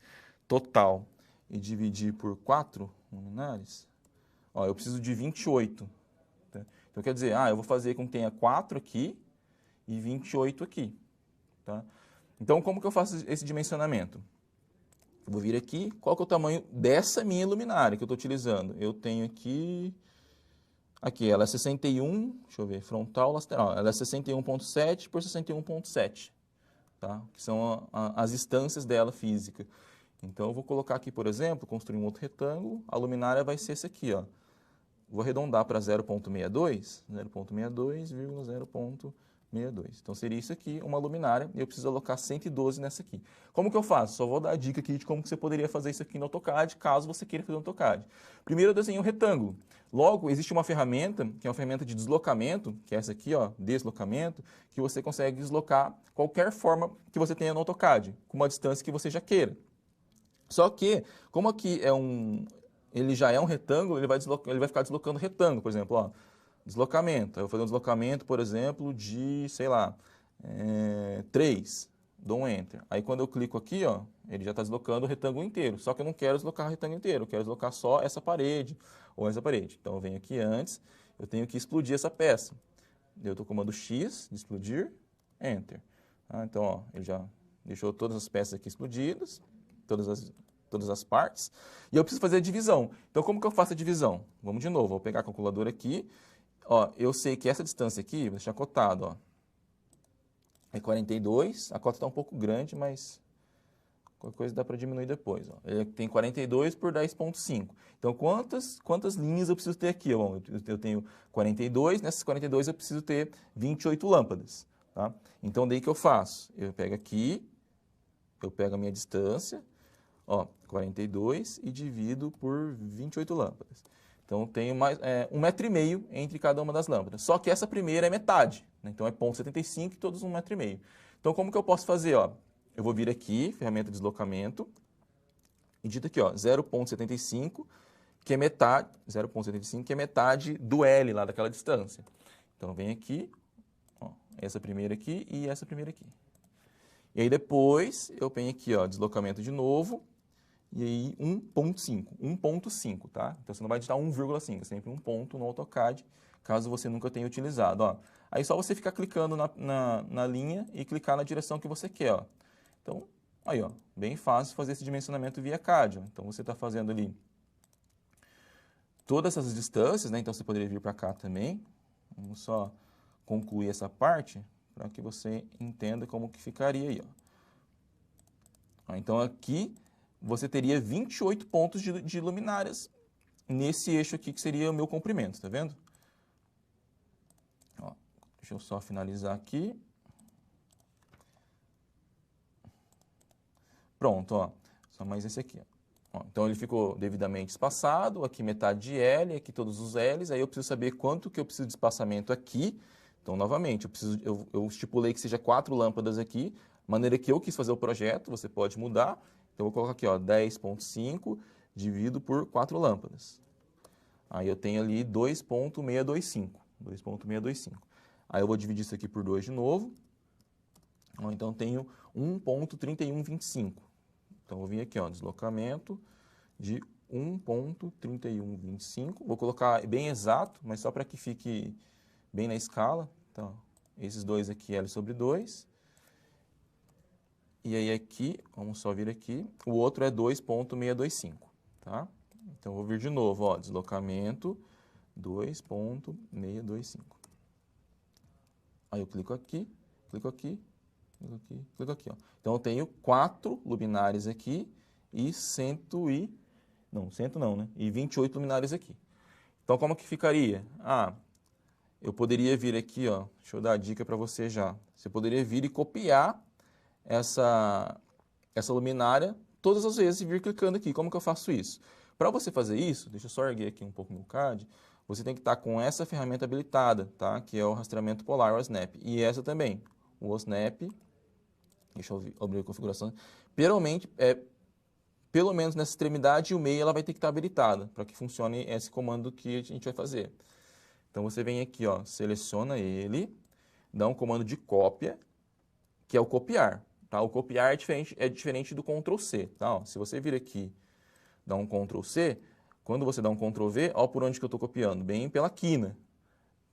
total. E dividir por 4 luminárias, ó, eu preciso de 28. Tá? Então, quer dizer, eu vou fazer com que tenha 4 aqui e 28 aqui. Tá? Então, como que eu faço esse dimensionamento? Eu vou vir aqui, qual que é o tamanho dessa minha luminária que eu estou utilizando? Eu tenho aqui, ela é 61, deixa eu ver, frontal, lateral, ela é 61.7 por 61.7, tá? Que são as distâncias dela física. Então, eu vou colocar aqui, por exemplo, construir um outro retângulo, a luminária vai ser esse aqui, ó. Vou arredondar para 0.62, 0.62,0.62. Então, seria isso aqui, uma luminária, e eu preciso alocar 112 nessa aqui. Como que eu faço? Só vou dar a dica aqui de como que você poderia fazer isso aqui no AutoCAD, caso você queira fazer no AutoCAD. Primeiro, eu desenho um retângulo. Logo, existe uma ferramenta, que é uma ferramenta de deslocamento, que é essa aqui, ó, deslocamento, que você consegue deslocar qualquer forma que você tenha no AutoCAD, com uma distância que você já queira. Só que, como aqui ele já é um retângulo, ele vai ficar deslocando retângulo, por exemplo, ó, deslocamento. Eu vou fazer um deslocamento, por exemplo, de, sei lá, 3, dou um Enter. Aí quando eu clico aqui, ó, ele já está deslocando o retângulo inteiro, só que eu não quero deslocar o retângulo inteiro, eu quero deslocar só essa parede ou essa parede. Então eu venho aqui antes, eu tenho que explodir essa peça. Eu dou o comando X, de explodir, Enter. Então, ó, ele já deixou todas as peças aqui explodidas, todas as partes, e eu preciso fazer a divisão. Então, como que eu faço a divisão? Vamos de novo, vou pegar a calculadora aqui. Ó, eu sei que essa distância aqui, vou deixar cotado, ó, é 42. A cota está um pouco grande, mas qualquer coisa dá para diminuir depois. Ó. Ele tem 42 por 10,5. Então, quantas linhas eu preciso ter aqui? Bom, eu tenho 42, nessas 42 eu preciso ter 28 lâmpadas. Tá? Então, daí que eu faço? Eu pego aqui, eu pego a minha distância, ó, 42 e divido por 28 lâmpadas. Então, eu tenho mais 1,5 m entre cada uma das lâmpadas. Só que essa primeira é metade, né? Então é 0,75 e todos 1,5 m. Então, como que eu posso fazer? Ó? Eu vou vir aqui, ferramenta de deslocamento, e dito aqui, ó, 0,75, que é metade, 0,75, que é metade do L lá daquela distância. Então, vem aqui, ó, essa primeira aqui e essa primeira aqui. E aí depois eu venho aqui, ó, deslocamento de novo, e aí 1,5, tá? Então você não vai digitar 1,5, é sempre um ponto no AutoCAD, caso você nunca tenha utilizado, ó. Aí só você ficar clicando na linha e clicar na direção que você quer, ó. Então, aí, ó, bem fácil fazer esse dimensionamento via CAD, ó. Então você está fazendo ali todas essas distâncias, né? Então você poderia vir para cá também. Vamos só concluir essa parte para que você entenda como que ficaria aí, ó. Então aqui você teria 28 pontos de luminárias nesse eixo aqui, que seria o meu comprimento, tá vendo? Ó, deixa eu só finalizar aqui. Pronto, ó, só mais esse aqui, ó. Então ele ficou devidamente espaçado, aqui metade de L, aqui todos os L's, aí eu preciso saber quanto que eu preciso de espaçamento aqui. Então, novamente, eu estipulei que seja 4 lâmpadas aqui, maneira que eu quis fazer o projeto, você pode mudar. Então, eu vou colocar aqui, ó, 10,5 dividido por 4 lâmpadas. Aí eu tenho ali 2,625. Aí eu vou dividir isso aqui por 2 de novo. Então, eu tenho 1,3125. Então, eu vou vir aqui, ó, deslocamento de 1,3125. Vou colocar bem exato, mas só para que fique bem na escala. Então, esses dois aqui, L sobre 2. E aí aqui, vamos só vir aqui, o outro é 2,625, tá? Então, eu vou vir de novo, ó, deslocamento 2,625. Aí eu clico aqui, clico aqui, clico aqui, clico aqui, ó. Então, eu tenho 4 luminárias aqui e 28 luminárias aqui. Então, como que ficaria? Eu poderia vir aqui, ó, deixa eu dar a dica para você já. Você poderia vir e copiar essa luminária todas as vezes e vir clicando aqui. Como que eu faço isso? Para você fazer isso, deixa eu só erguer aqui um pouco meu CAD, você tem que estar com essa ferramenta habilitada, tá? Que é o rastreamento polar, o OSNAP. E essa também, o OSNAP, deixa eu abrir a configuração, pelo menos nessa extremidade e o meio ela vai ter que estar habilitada para que funcione esse comando que a gente vai fazer. Então, você vem aqui, ó, seleciona ele, dá um comando de cópia, que é o copiar. Tá? O copiar é diferente do Ctrl C. Tá? Ó, se você vir aqui, dá um Ctrl C, quando você dá um Ctrl V, ó por onde que eu estou copiando, bem pela quina.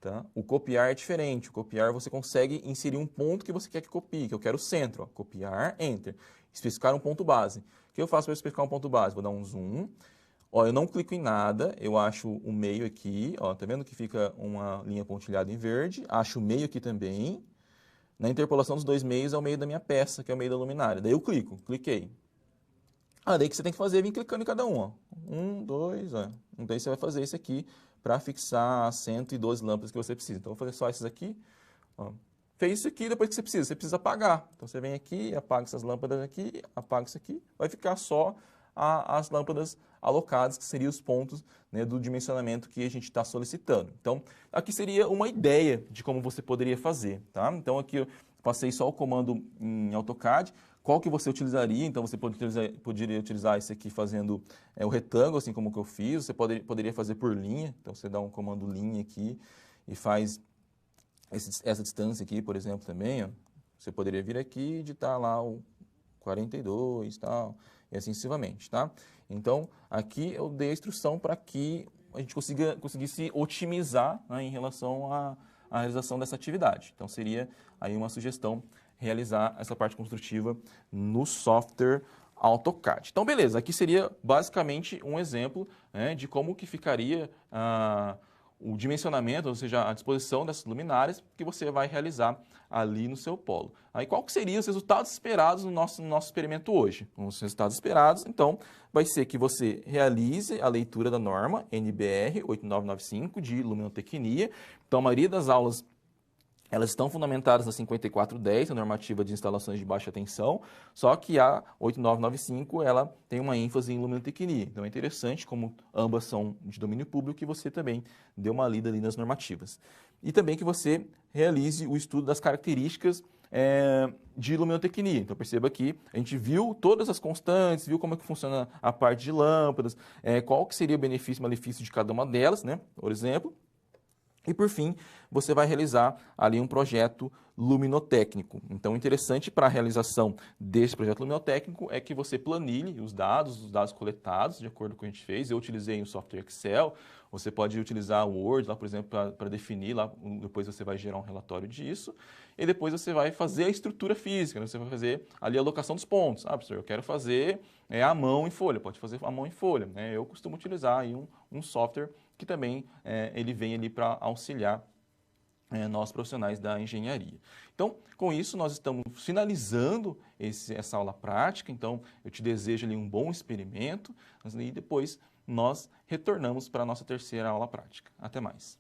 Tá? O copiar é diferente. O copiar você consegue inserir um ponto que você quer que copie, que eu quero o centro. Ó. Copiar, Enter. Especificar um ponto base. O que eu faço para especificar um ponto base? Vou dar um zoom. Ó, eu não clico em nada, eu acho o meio aqui. Ó, tá vendo que fica uma linha pontilhada em verde? Acho o meio aqui também. Na interpolação dos dois meios é o meio da minha peça, que é o meio da luminária. Daí eu cliquei. Daí que você tem que fazer é vir clicando em cada um. Ó. 1, 2, ó. Então você vai fazer esse aqui para fixar as 112 lâmpadas que você precisa. Então eu vou fazer só esses aqui. Ó. Fez isso aqui, depois que você precisa apagar. Então você vem aqui, apaga essas lâmpadas aqui, apaga isso aqui, vai ficar só as lâmpadas alocadas, que seriam os pontos, né, do dimensionamento que a gente está solicitando. Então, aqui seria uma ideia de como você poderia fazer. Tá? Então aqui eu passei só o comando em AutoCAD. Qual que você utilizaria? Então, você poderia utilizar esse aqui fazendo o retângulo, assim como que eu fiz. Você poderia fazer por linha. Então, você dá um comando linha aqui e faz essa distância aqui, por exemplo, também. Ó. Você poderia vir aqui e editar lá o 42 e tal, e assim sucessivamente, tá? Então, aqui eu dei a instrução para que a gente conseguisse otimizar, né, em relação à realização dessa atividade. Então, seria aí uma sugestão realizar essa parte construtiva no software AutoCAD. Então, beleza, aqui seria basicamente um exemplo, né, de como que ficaria o dimensionamento, ou seja, a disposição dessas luminárias que você vai realizar ali no seu polo. Aí, qual que seriam os resultados esperados no nosso experimento hoje? Os resultados esperados, então, vai ser que você realize a leitura da norma NBR 8995 de luminotecnia. Então, a maioria das aulas elas estão fundamentadas na 5410, a normativa de instalações de baixa tensão, só que a 8995 ela tem uma ênfase em luminotecnia. Então é interessante, como ambas são de domínio público, que você também dê uma lida ali nas normativas. E também que você realize o estudo das características de luminotecnia. Então perceba que a gente viu todas as constantes, viu como é que funciona a parte de lâmpadas, qual que seria o benefício e malefício de cada uma delas, né? Por exemplo. E, por fim, você vai realizar ali um projeto luminotécnico. Então, interessante para a realização desse projeto luminotécnico é que você planilhe os dados coletados, de acordo com o que a gente fez. Eu utilizei o software Excel, você pode utilizar o Word, lá, por exemplo, para definir, lá, depois você vai gerar um relatório disso, e depois você vai fazer a estrutura física, né? Você vai fazer ali a alocação dos pontos. Professor, eu quero fazer a mão em folha, pode fazer a mão em folha, né? Eu costumo utilizar aí um software que também ele vem ali para auxiliar nós profissionais da engenharia. Então, com isso, nós estamos finalizando essa aula prática. Então, eu te desejo ali um bom experimento e depois nós retornamos para a nossa terceira aula prática. Até mais.